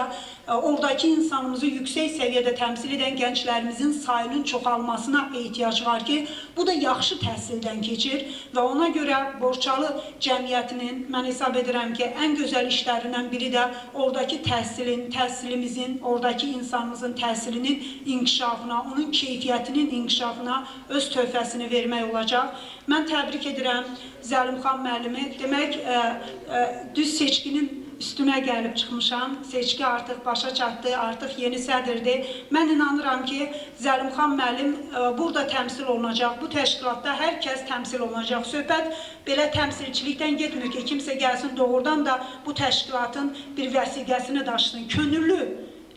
Speaker 5: oradakı insanımızı yüksək səviyyədə təmsil edən gənclərimizin sayının çoxalmasına ehtiyac var ki, bu da yaxşı təhsildən keçir və ona görə Borçalı cəmiyyətinin, mən hesab edirəm ki, ən gözəl işlərindən biri də oradakı təhsilimizin, oradakı insanımızın təhsilinin inkişafına, onun keyfiyyətinin inkişafına öz töhfəsini vermək olacaq. Mən təbrik edirəm Zəlimxan müəllimi. Demək, düz seçkinin üstünə gəlib çıxmışam. Seçki artıq başa çatdı, artıq yeni sədrdir. Mən inanıram ki, Zəlimxan müəllim burada təmsil olunacaq. Bu təşkilatda hər kəs təmsil olunacaq. Söhbət belə təmsilçilikdən getmir ki, kimsə gəlsin doğrudan da bu təşkilatın bir vəsiqəsini daşısın. Könüllü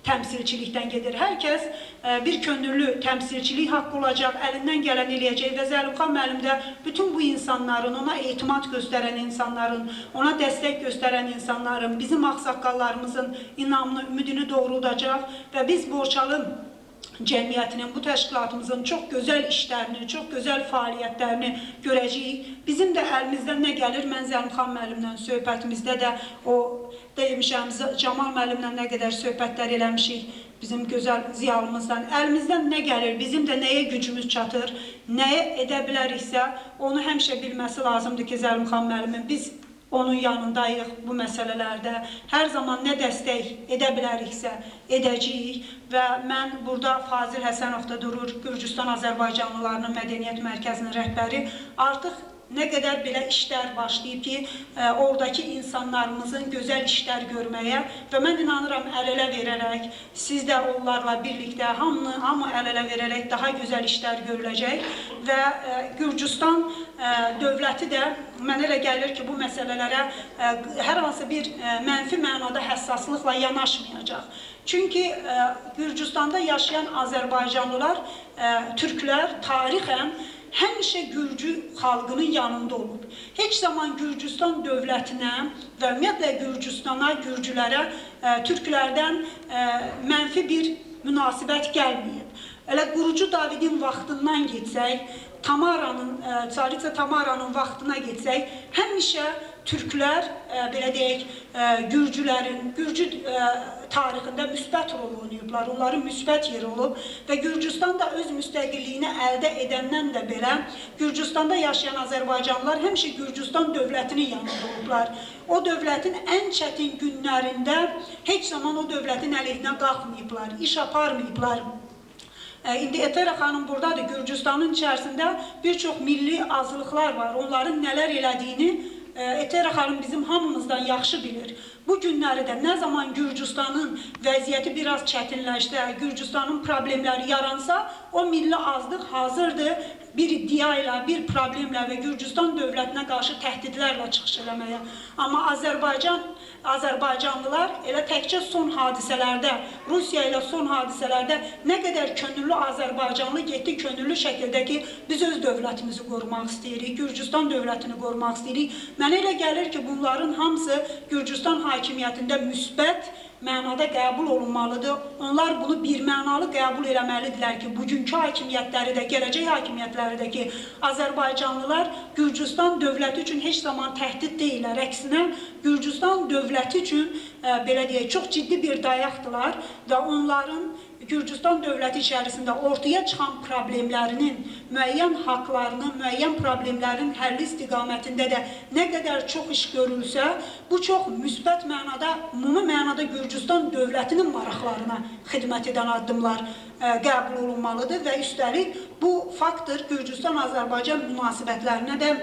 Speaker 5: təmsilçilikdən gedir. Hər kəs bir könüllü təmsilçilik haqqı olacaq, əlindən gələn eləyəcək və Zəlimxan müəllim də bütün bu insanların, ona etimad göstərən insanların, ona dəstək göstərən insanların, bizim ağsaqqallarımızın inamını, ümidini doğrulacaq və biz Borçalı cəmiyyətinin, bu təşkilatımızın çox gözəl işlərini, çox gözəl fəaliyyətlərini görəcəyik. Bizim də əlimizdən nə gəlir? Mən Zəlimxan müəllimlə söhbətimizdə də o demişəm, Camal müəllimlə nə qədər söhbətlər eləmişik, bizim gözəl ziyalımızdan. Əlimizdən nə gəlir? Bizim də nəyə gücümüz çatır? Nəyə edə biləriksə, onu həmişə bilməsi lazımdır ki, Zəlimxan müəllimin biz onun yanındayıq bu məsələlərdə. Hər zaman nə dəstək edə biləriksə edəcəyik və mən burada Fazil Həsənov da durur, Gürcüstan Azərbaycanlılarının Mədəniyyət Mərkəzinin rəhbəri. Artıq nə qədər belə işlər başlayıb ki, oradakı insanlarımızın gözəl işlər görməyə və mən inanıram əl-ələ verərək, siz də onlarla birlikdə, hamı əl-ələ verərək daha gözəl işlər görüləcək və Gürcüstan dövləti də mənə elə gəlir ki, bu məsələlərə hər hansı bir mənfi mənada həssaslıqla yanaşmayacaq. Çünki Gürcüstanda yaşayan Azərbaycanlılar, türklər tarixən həmişə Gürcü xalqının yanında olub. Heç zaman Gürcüstan dövlətinə və ümumiyyətlə Gürcüstana, Gürcülərə türklərdən mənfi bir münasibət gəlməyib. Elə qurucu Davidin vaxtından getsək, Çariça Tamaranın vaxtına getsək, həmişə türklər, belə deyək, Gürcü tarixində müsbət rol oynayıblar, onların müsbət yeri olub və Gürcüstan da öz müstəqilliyini əldə edəndən də belə Gürcüstanda yaşayan Azərbaycanlılar həmişə Gürcüstan dövlətinin yanında olublar. O dövlətin ən çətin günlərində heç zaman o dövlətin əleyhinə qalxmayıblar, iş aparmayıblar. İndi Etera xanım buradadır, Gürcüstanın içərisində bir çox milli azlıqlar var, onların nələr elədiyini Etera xanım bizim hamımızdan yaxşı bilir. Bu günləri də nə zaman Gürcüstanın vəziyyəti biraz çətinləşsə, Gürcüstanın problemləri yaransa, o milli azlıq hazırdır bir iddia ilə, bir problemlə və Gürcüstan dövlətinə qarşı təhdidlərlə çıxış eləməyə. Amma Azərbaycanlılar elə təkcə son hadisələrdə, Rusiya ilə son hadisələrdə nə qədər könüllü Azərbaycanlı getdi könüllü şəkildə ki, biz öz dövlətimizi qorumaq istəyirik, Gürcüstan dövlətini qorumaq istəyirik. Mənə elə gəlir ki, bunların hamısı Gürcüstan hakimiyyətində müsbət mənada qəbul olunmalıdır. Onlar bunu birmənalı qəbul eləməlidirlər ki, bugünkü hakimiyyətləri də, gələcək hakimiyyətləri də ki, Azərbaycanlılar Gürcüstan dövləti üçün heç zaman təhdid deyilər. Əksinə, Gürcüstan dövləti üçün, belə deyək, çox ciddi bir dayaqdılar və onların Gürcüstan dövləti içərisində ortaya çıxan problemlərinin, müəyyən haqlarının, müəyyən problemlərin həlli istiqamətində də nə qədər çox iş görülsə, bu çox müsbət mənada, ümumi mənada Gürcüstan dövlətinin maraqlarına xidmət edən addımlar qəbul olunmalıdır və üstəlik bu faktor Gürcüstan-Azərbaycan münasibətlərinə də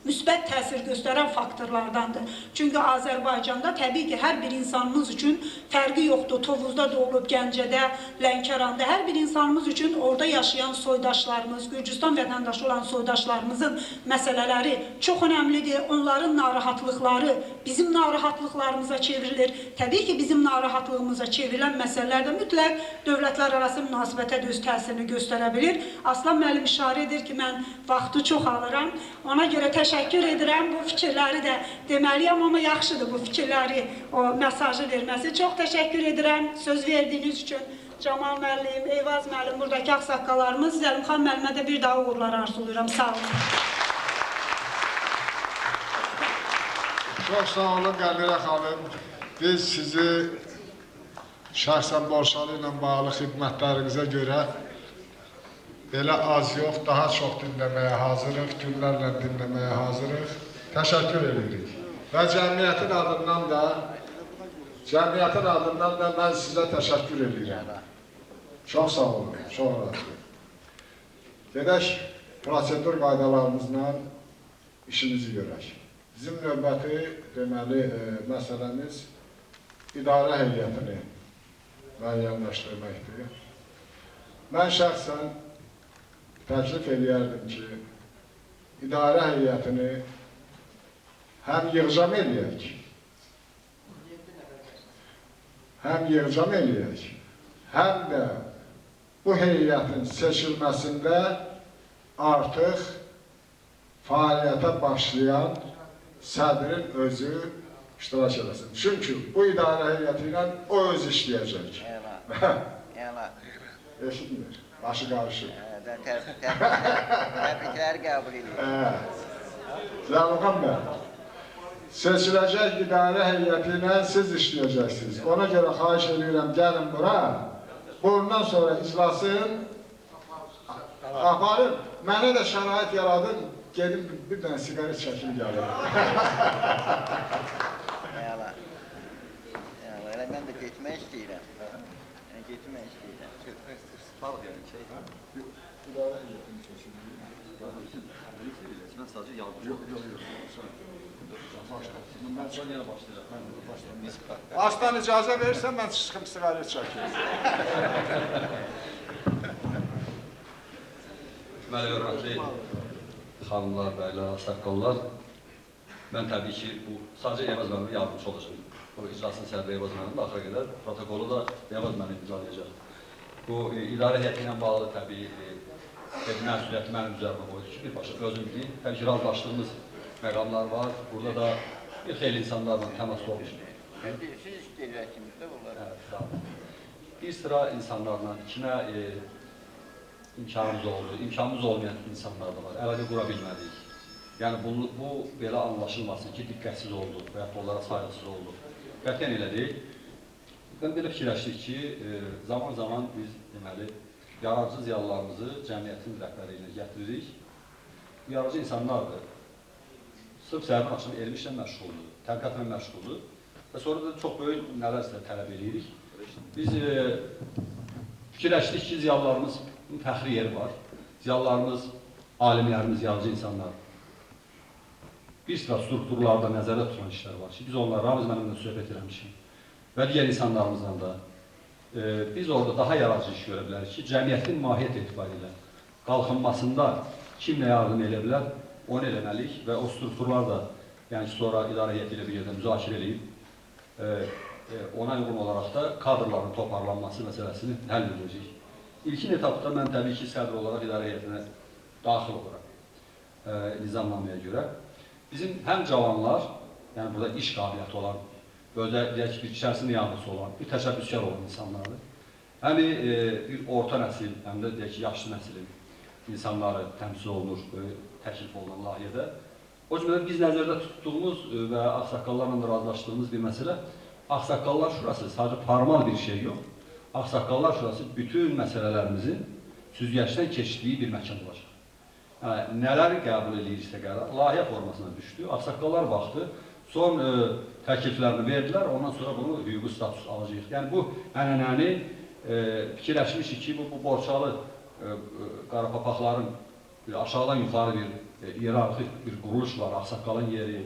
Speaker 5: müsbət təsir göstərən faktorlardandır. Çünki Azərbaycanda təbii ki, hər bir insanımız üçün fərqi yoxdur. Tovuzda doğulub, Gəncədə, Lənkəranda hər bir insanımız üçün orada yaşayan soydaşlarımız, Gürcüstan vətəndaşı olan soydaşlarımızın məsələləri çox önəmlidir. Onların narahatlıqları bizim narahatlıqlarımıza çevrilir. Təbii ki, bizim narahatlığımıza çevrilən məsələlər də mütləq dövlətlər arası münasibətə də öz təsirini göstərə bilir. Aslan müəllim işarə edir ki, mən vaxtı çox alıram. Ona görə təşəkkür edirəm. Bu fikirləri də deməliyəm, amma yaxşıdır bu fikirləri, o mesajı verməsi. Çox təşəkkür edirəm söz verdiyiniz üçün. Camal müəllim, Eyvaz müəllim, buradakı ağsaqqallarımız, Zəlimxan müəllimə də bir daha uğurlar arzulayıram. Sağ olun.
Speaker 1: Çox sağ olun Qədirə xanım. Biz sizi şəxsən Borçalı ilə bağlı xidmətlərinizə görə belə az yox, daha çox dinləməyə hazırıq, günlərlə dinləməyə hazırıq. Təşəkkür edirik. Və cəmiyyətin adından da mən sizə təşəkkür edirəm. Çox sağ olun, çox razı. Gedək, prosedur qaydalarımızla işimizi görək. Bizim növbəti deməli məsələmiz idarə heyətini müəyyənləşdirməkdir. Mən şəxsən təklif edərdim ki, idarə heyətini həm yığcam eləyək, həm də bu heyətin seçilməsində artıq fəaliyyətə başlayan sədrin özü iştirak eləsin. Çünki bu idarə heyəti ilə o öz işləyəcək. Eşitmir, başı qarışır.
Speaker 6: Təbriklər qəbul edir.
Speaker 1: Zəlimxan bəy, seçiləcək idarə heyəti ilə siz işləyəcəksiniz. Ona görə xahiş edirəm, gəlin bura. Bundan sonra iclasın aparın. Mənə də şərait yaradın, gedim bir dənə sigaret çəkim gəlir.
Speaker 6: Elə mən də getmək istəyirəm.
Speaker 2: Sağ yəni şey.
Speaker 1: İdarə heyətini seçilir.
Speaker 2: Mən sadəcə yardımcı oldum. Mən sonra yenə başlayacağım.
Speaker 1: Aslan icazə verirsən, mən çıxım sigaret çəkim.
Speaker 4: Deməli, hörmətli xanımlar, bəylər, saqqallar, mən təbii ki, bu sadəcə Eyvaz müəllimə yardımcı olacağım. Bu iclasın sədri Eyvaz müəllim axıra qədər protokolu da Eyvaz müəllim imzalayacaq. Bu idarə heyəti ilə bağlı təbii məsuliyyəti mənim üzərimə qoydu ki, birbaşa özüm bileyim. Təbii ki, razılaşdığımız məqamlar var. Burada da bir xeyli insanlarla təmasda olmuşdur.
Speaker 6: Siz istəyəcəksiniz də bunlar.
Speaker 4: Evet, sağ olun. Bir sıra insanlarla içinə imkanımız oldu, imkanımız olmayan insanlar da var, əlaqə qura bilmədik. Yəni bu belə anlaşılmasın ki, diqqətsiz oldu və ya onlara sayğısız oldu. Qətiyyən elə deyil. Mən belə fikirləşdik ki, zaman-zaman biz deməli, yaradıcı ziyalılarımızı cəmiyyətin rəhbəri ilə gətiririk. Yaradıcı insanlardır. Sırf səhərdən axşam elm işlə məşğuldur, tədqiqatla məşğuldur və sonra da çox böyük nələrsə tələb edirik. Biz fikirləşdik ki, ziyalılarımızın fəxri yeri var. Ziyalılarımız, alimlərimiz, yaradıcı insanlar. Bir sıra strukturlarda nəzərdə tutulan işlər var ki, biz onlarla, Ramiz mənimlə söhbət eləmişik və digər insanlarımızla da biz orada daha yaradıcı iş görə bilərik ki, cəmiyyətin mahiyyət etibarilə qalxınmasında kim nə yardım edə bilər, onu eləməliyik və o strukturlar da, yəni sonra idarə heyəti ilə bir yerdə müzakirə edib, ona uyğun olaraq da kadrların toparlanması məsələsini həll edəcəyik. İlkin etapda mən təbii ki, sədr olaraq idarə heyətinə daxil olarak nizamlamaya görə bizim həm cavanlar, yəni burada iş qabiliyyəti olan, böyle deyək ki, bir içərisində yanlısı olan, bir təşəbbüskar olan insanlardır. Həm bir orta nəsil, həm də deyək ki, yaşlı nəsilin insanları təmsil olunur təklif olunan layihədə. O cümlədən biz nəzərdə tutduğumuz və ağsaqqallarla da razılaşdığımız bir məsələ, Ağsaqqallar Şurası sadəcə formal bir şey yox. Ağsaqqallar Şurası bütün məsələlərimizin süzgəçdən keçdiyi bir məkan olacaq. Yəni, nələr qəbul edirsə qərar, layihə formasına düşdü. Ağsaqqallar baxdı, son təkliflərini verdilər, ondan sonra bunu hüquqi status alacaq. Yəni, bu ənənəni fikirləşmişik ki, bu Borçalı Qarapapaqların aşağıdan yuxarı bir hiyerarxik bir quruluş var, ağsaqqalın yeri,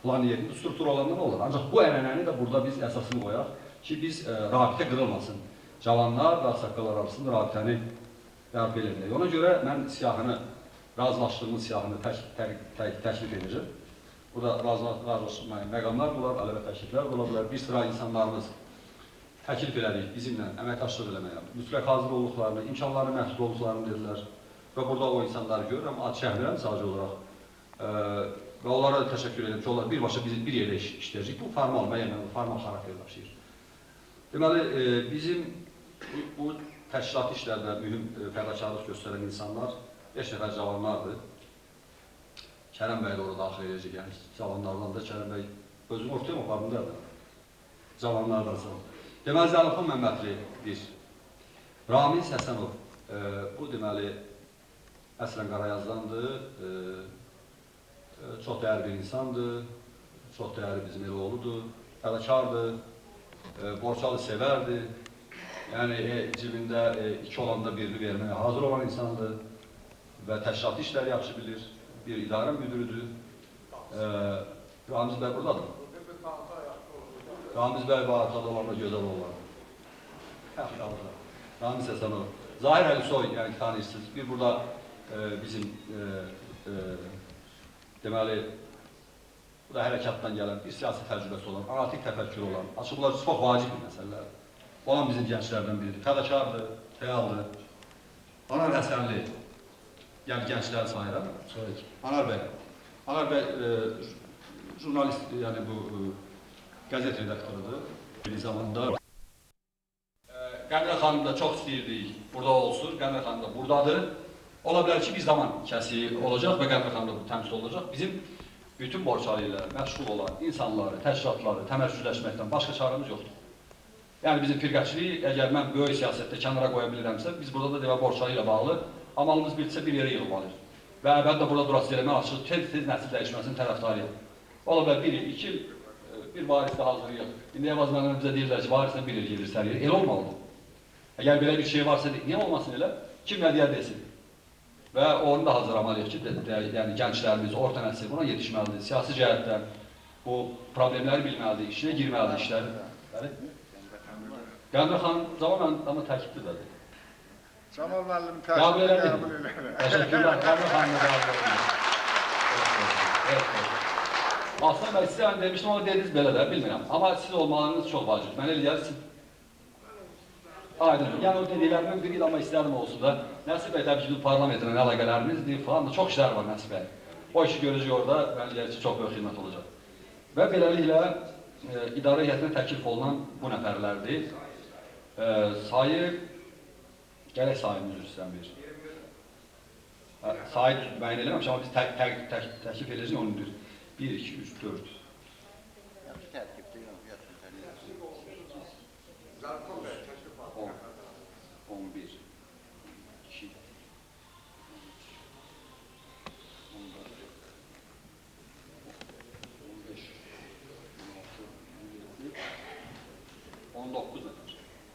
Speaker 4: falan yeri, bu struktur olandan olur. Ancaq bu ənənəni də burada biz əsasını qoyaq ki, biz rabitə qırılmasın. Cavanlar və ağsaqqallar arasında rabitəni bərpa edək. Ona görə mən siyahını, razılaşdığımız siyahını təklif edəcəm. Burada razılaşmayan məqamlar da olar, əlavə təkliflər də ola bilər. Bir sıra insanlarımız təklif elədik bizimlə əməkdaşlıq eləməyə. Mütləq hazır olduqlarını, imkanlarını məhdud olduqlarını dedilər. Və burada o insanları görürəm, ad şəhmirəm sadəcə olaraq. Və onlara da təşəkkür edirəm ki, onlar birbaşa bizim bir yerdə işləyəcək. Bu formal, müəyyən formal xarakter daşıyır. Deməli, bizim bu təşkilat işlərdə mühüm fədakarlıq göstərən insanlar 5 nəfər cavanlardır. Kərəm bəy də orada daxil edəcək, yəni cavanlardan da Kərəm bəy özünü ortaya mı aparındadır? Cavanlardan sonra. Deməli, Zəlifxan Məmmədli bir, Ramiz Həsənov, bu deməli, əslən Qarayazdandır, çox dəyərli bir insandır, çox dəyərli bizim elə oğludur, fədakardır, borçalı sevərdir, yəni cibində 2 olanda birini verməyə hazır olan insandır və təşkilatı işləri yaxşı bilir, bir idarə müdürüdür. Ramiz bəy buradadır. Ramiz bəy və arxada olanlar gözəl oğlan. Ramiz Həsənov, Zahir Əlisoy, yəni tanıyırsınız, bir burada bizim deməli, bu da hərəkatdan gələn, bir siyasi təcrübəsi olan, analitik təfəkkür olan, açıqlar çox vacib bir məsələlərdir. Olan bizim gənclərdən biridir, fədakardır, fəaldır. Anar Həsənli, yəni gəncləri sayıram, Anar bəy, jurnalist, yəni bu qəzet redaktorudur. Bir zamanda Qəmrə xanım da çox istəyirdik, burada olsun, Qəmrə xanım da buradadır. Ola bilər ki, bir zaman kəsi olacaq və Qəmrə xanım da bu təmsil olacaq. Bizim bütün borçalı ilə məşğul olan insanları, təşkilatları təmərküzləşməkdən başqa çarəmiz yoxdur. Yəni bizim firqəçiliyi, əgər mən böyük siyasətdə kənara qoya bilirəmsə, biz burada da borçalı ilə bağlı amalımız bilsə bir yerə yığılmalıyıq. Və mən də burada durası eləmək açıq, tez-tez nəsil dəyişməsinin tərəfdarıyıq. Ola bilər 1 il, 2 il, bir varislə hazırlayıq. İndi əvazlarından bizə deyirlər ki, varislə 1 il gedir səriyə. Elə olmalıdır. Əgər belə bir şey varsa, niyə olmasın elə? Kim nə deyər desin. Və onu da hazırlamalıyıq ki, yəni gənclərimiz, orta nəsil buna yetişməlidir. Siyasi cəhətdən bu problemləri bilməlidir, işinə girməlidir işləri. Qəmrə xanım, Camal amma təkliflidir.
Speaker 1: Camal müəllim təklifini qəbul edir.
Speaker 4: Təşəkkürlər, Qəmrə xanımla qəbul edir. Aslan bəy, sizə demişdim, amma dediniz belə də, bilmirəm. Amma siz olmalığınız çox vacib. Mən elə deyər, aydın. Yəni o dediklərimin biri amma istədim olsun da. Nəsib bəy təbii ki, parlamentlə əlaqələrimizdir falan da çox işlər var Nəsib bəy. O işi görəcək orada, mən deyər ki, çox böyük xidmət olacaq. Və beləliklə idarə heyətinə təklif olunan bu nəfərlərdir. Sayı, gələk sayını üzr istəmir. Sayı müəyyən eləməmiş, amma biz təklif edəcəyik onundur. 1, 2, 3, 4.
Speaker 6: Yaxşı tərkibdir, yaxşı tərkibdir.
Speaker 4: 11, 2, 19 nəfər.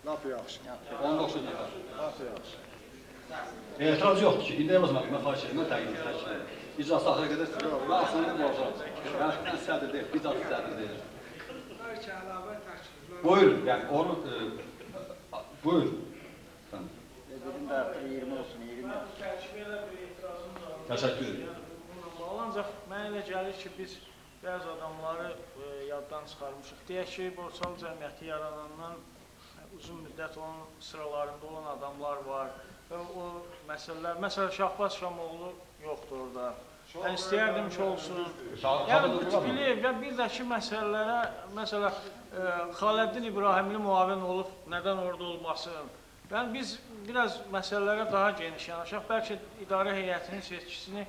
Speaker 1: Laf yaxşı.
Speaker 4: 19 nəfər.
Speaker 1: Laf yaxşı.
Speaker 4: Etiraz yoxdur ki, indi Yavuz müəllimə xahiş edirəm, təqdim edək. İcrası axıra qədər sürüyor. Mən aslında borcam. Yəni sədr deyil, icrası sədr deyil.
Speaker 7: Bəlkə əlavə təkliflər.
Speaker 4: Buyurun, yəni onu buyurun.
Speaker 6: Dedim də artıq 20 olsun, 20 olsun.
Speaker 7: Bəlkə belə bir etirazım da var.
Speaker 4: Təşəkkür edirəm.
Speaker 7: Bununla bağlı, ancaq mənə elə gəlir ki, biz bəzi adamları yaddan çıxarmışıq. Deyək ki, borçalı cəmiyyəti yaradandan uzun müddət onun sıralarında olan adamlar var və o məsələlər, məsələn, Şahbaz Şamoğlu yoxdur orada. Mən istəyərdim ki, olsun. Yəni, bu tipili və bir də ki, məsələlərə, məsələn, Xaləddin İbrahimli müavin olub, nədən orada olmasın? Yəni, biz biraz məsələlərə daha geniş yanaşaq, bəlkə idarə heyətinin seçkisini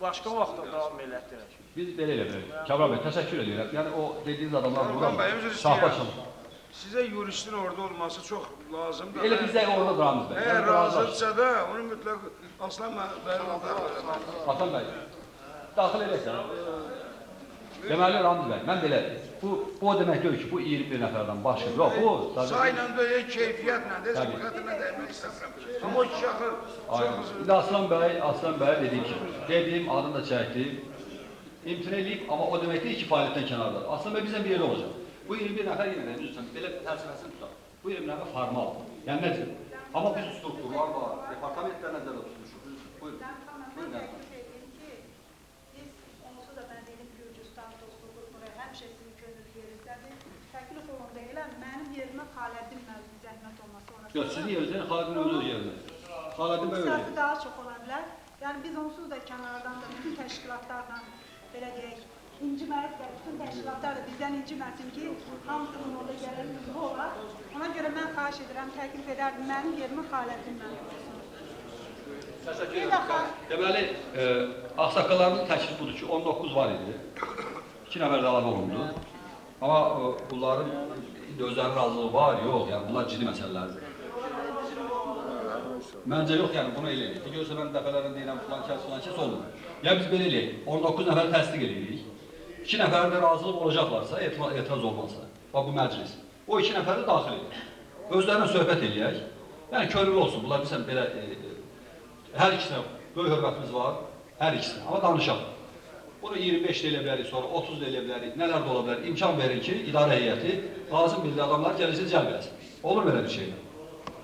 Speaker 7: başqa vaxtda davam elətdirək.
Speaker 4: Biz belə elədik. Kəbra bəy, təşəkkür edirəm. Yəni, o dediyiniz adamlar burada
Speaker 8: Bəy, üzr
Speaker 4: Şahbaz
Speaker 8: istəyirəm.
Speaker 4: Şamoğlu.
Speaker 8: Sizə yuristin orada olması çox lazımdır.
Speaker 4: Elə bizdə orada duramız bəy.
Speaker 8: Əgər razıdırsa da, onu mütləq Aslan bəy
Speaker 4: Hasan bəy, daxil edəsən. Deməli, Ramiz bəy, mən belə Bu o demek değil ki bu 21 nəfərdən başqa. Yox, bu
Speaker 8: Sayla döyək, keyfiyyətlə də,
Speaker 4: Təbii.
Speaker 8: xətrinə dəymək istəmirəm. Amma o şaxı
Speaker 4: Aynen.
Speaker 8: çox
Speaker 4: İndi Aslan Bəy dedi ki, dediyim adını da çəkdim. İmtina edib, amma o demək deyil ki, fəaliyyətdən kənardadır. Aslan Bəy bizdən bir yerdə olacaq. Bu 21 nəfər yenə də üzrsən, belə fəlsəfəsini tutaq. Bu 20 nəfər formaldır. Yəni nədir? Amma biz strukturlar var, departamentlər nəzərdə tutmuşuq. Buyurun. Buyurun.
Speaker 5: Biz onsuz da mən dedim Gürcüstan dostluğu buraya həmişə sizin könül yerizdədir. Təklif olundu elə mənim yerimə Xalədin müəllim zəhmət olması ona.
Speaker 4: Yox, sizin yerinizdə Xalədin öz yerinə. Xalədin Bəy öz
Speaker 5: Siyasi daha çox ola bilər. Yəni biz onsuz da kənardan da bütün təşkilatlarla belə deyək, inciməyiz və bütün təşkilatlar da bizdən inciməsin ki, hamısının orada gələn üzvü olar. Ona görə mən xahiş edirəm, təklif edərdim, mənim yerimə Xalədin müəllim olsun.
Speaker 4: Təşəkkür edirəm. Deməli, ağsaqqallarımızın təklifi budur ki, 19 var idi. 2 nəfər də əlavə olundu. Amma bunların özlərinin razılığı var, yox, yəni bunlar ciddi məsələlərdir. Məncə yox, yəni bunu elə eləyik. Görsə mən dəfələrlə deyirəm, filan kəs olmur. Ya biz belə eləyik, 19 nəfəri təsdiq eləyirik. 2 nəfərin də razılıq olacaqlarsa, etiraz olmazsa, bax bu məclis. O 2 nəfəri daxil edir. Özlərinə söhbət eləyək. Yəni könüllü olsun, bunlar bilsən belə, hər ikisinə böyük hörmətimiz var, hər ikisinə. Amma danışaq. Bunu 25 də elə bilərik, sonra 30 da elə bilərik, nələr də ola bilər. İmkan verir ki, idarə heyəti lazım bildiyi adamlar gələcək cəlb eləsin. Olur belə bir şey.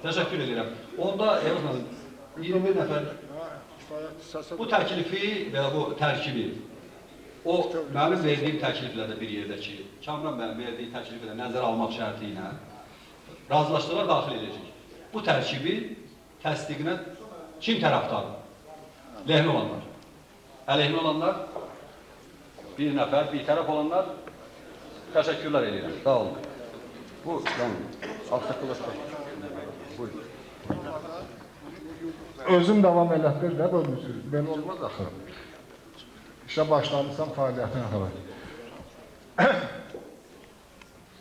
Speaker 4: Təşəkkür edirəm. Onda, 21 nəfər bu təklifi və bu tərkibi, o mənim verdiyim təkliflərdə bir yerdəki, Kamran mənim verdiyi təkliflə nəzərə almaq şərti ilə razılaşdırılar daxil edəcək. Bu tərkibi təsdiqinə kim tərəfdardır? Lehmi olanlar. Əleyhmi olanlar, bir nəfər, bir tərəf olanlar, təşəkkürlər edirəm. Sağ olun. Bu, axsaqqalar. Buyurun.
Speaker 1: Özüm davam elətdir də bölmüsünüz. Belə olmaz axı. İşə başlamışsam fəaliyyətinə xəbər.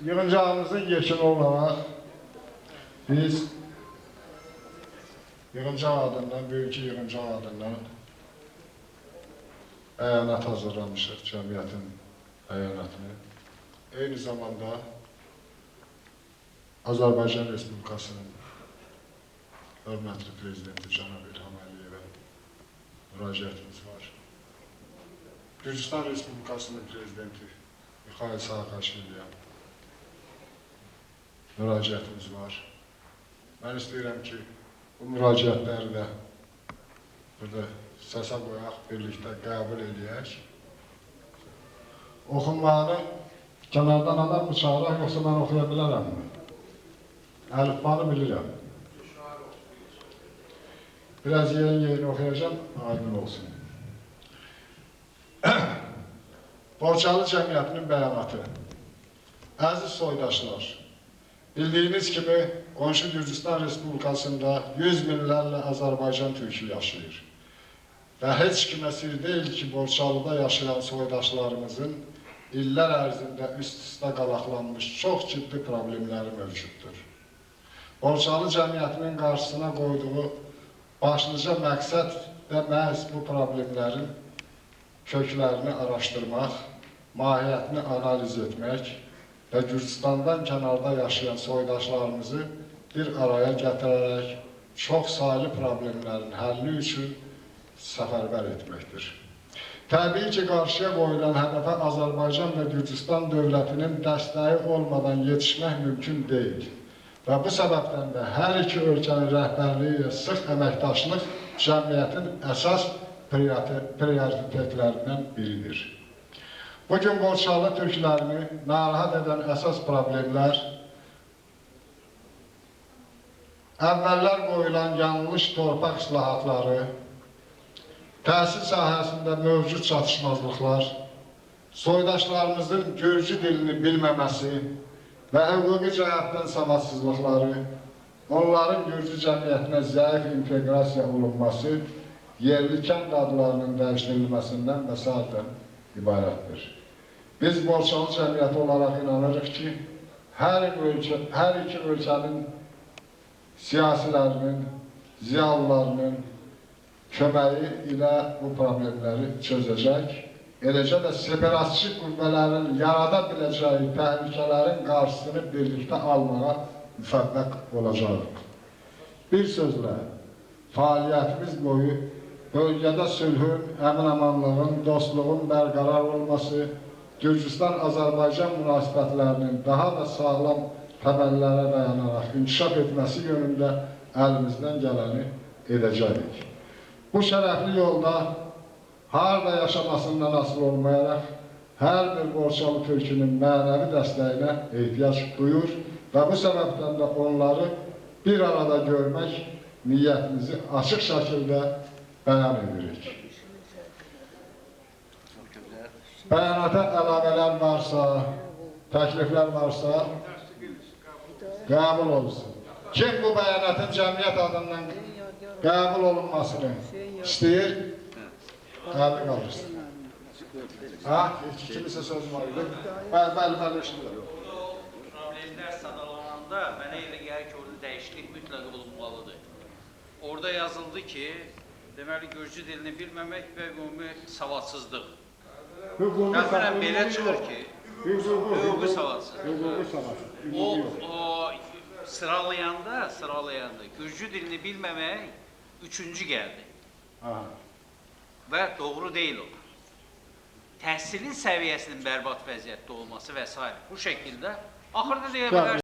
Speaker 1: Yığıncağımızın yekini olaraq biz yığıncaq adından, bugünkü yığıncaq adından bəyanat hazırlamışıq, cəmiyyətin bəyanatını. Eyni zamanda Azərbaycan Respublikasının hörmətli Prezidenti Cənab İlham Əliyevə müraciətimiz var. Gürcüstan Respublikasının Prezidenti Mikhail Saakashviliyə müraciətimiz var. Mən istəyirəm ki, bu müraciətləri də burada səsə qoyaq, birlikdə qəbul edək. Oxunmağını kənardan adam mı çağıraq, yoxsa mən oxuya bilərəm mi? Əlifbanı bilirəm. Biraz yerin oxuyacağım, aydın olsun. Borçalı cəmiyyətinin bəyanatı. Əziz soydaşlar, bildiyiniz kimi, qonşu Gürcüstan Respublikasında 100 minlərlə Azərbaycan türkü yaşayır. Və heç kimə sir deyil ki, Borçalıda yaşayan soydaşlarımızın illər ərzində üst-üstə qalaqlanmış çox ciddi problemləri mövcuddur. Borçalı cəmiyyətinin qarşısına qoyduğu başlıca məqsəd də məhz bu problemlərin köklərini araşdırmaq, mahiyyətini analiz etmək və Gürcüstandan kənarda yaşayan soydaşlarımızı bir araya gətirərək çox saylı problemlərin həlli üçün səfərbər etməkdir. Təbii ki, qarşıya qoyulan hədəfə Azərbaycan və Gürcüstan dövlətinin dəstəyi olmadan yetişmək mümkün deyil. Və bu səbəbdən də hər iki ölkənin rəhbərliyi ilə sıx əməkdaşlıq cəmiyyətin əsas prioritetlərindən biridir. Bugün Borçalı türklərini narahat edən əsas problemlər əvvəllər qoyulan yanlış torpaq islahatları, təhsil sahəsində mövcud çatışmazlıqlar, soydaşlarımızın Gürcü dilini bilməməsi və hüquqi cəhətdən savadsızlıqları, onların Gürcü cəmiyyətinə zəif inteqrasiya olunması, yerli kənd adlarının dəyişdirilməsindən və s. ibarətdir. Biz Borçalı cəmiyyəti olaraq inanırıq ki, hər iki ölkənin siyasilərinin, ziyalılarının köməyi ilə bu problemləri çözəcək eləcə də separatçı qüvvələrin yarada biləcəyi təhlükələrin qarşısını birlikdə almağa müvəffəq olacağıq. Bir sözlə, fəaliyyətimiz boyu bölgədə sülhün, əmin-amanlığın, dostluğun bərqərar olması, Gürcüstan-Azərbaycan münasibətlərinin daha da sağlam təməllərə dayanaraq inkişaf etməsi yönündə əlimizdən gələni edəcəyik. Bu şərəfli yolda harada yaşamasından asılı olmayaraq, hər bir Borçalı türkünün mənəvi dəstəyinə ehtiyac duyur və bu səbəbdən də onları bir arada görmək niyyətimizi açıq şəkildə bəyan edirik. Bəyanata əlavələr varsa, təkliflər varsa, qəbul olunsun. Kim bu bəyanatın cəmiyyət adından qəbul olunmasını istəyir, qəbul qalırsın. Kimisə söz var idi? Bəli, işləyir.
Speaker 9: Problemlər sadalananda mənə elə gəlir ki, orada dəyişiklik mütləq olunmalıdır. Orada yazıldı ki, deməli, Gürcü dilini bilməmək və ümumi savadsızlıq. Qəfərən belə çıxır ki, hüquqi savadsızlıq. O sıralayanda Gürcü dilini bilməmək üçüncü gəldi. Və doğru deyil o. Təhsilin səviyyəsinin bərbad vəziyyətdə olması və s. Bu şəkildə axırda deyə bilər.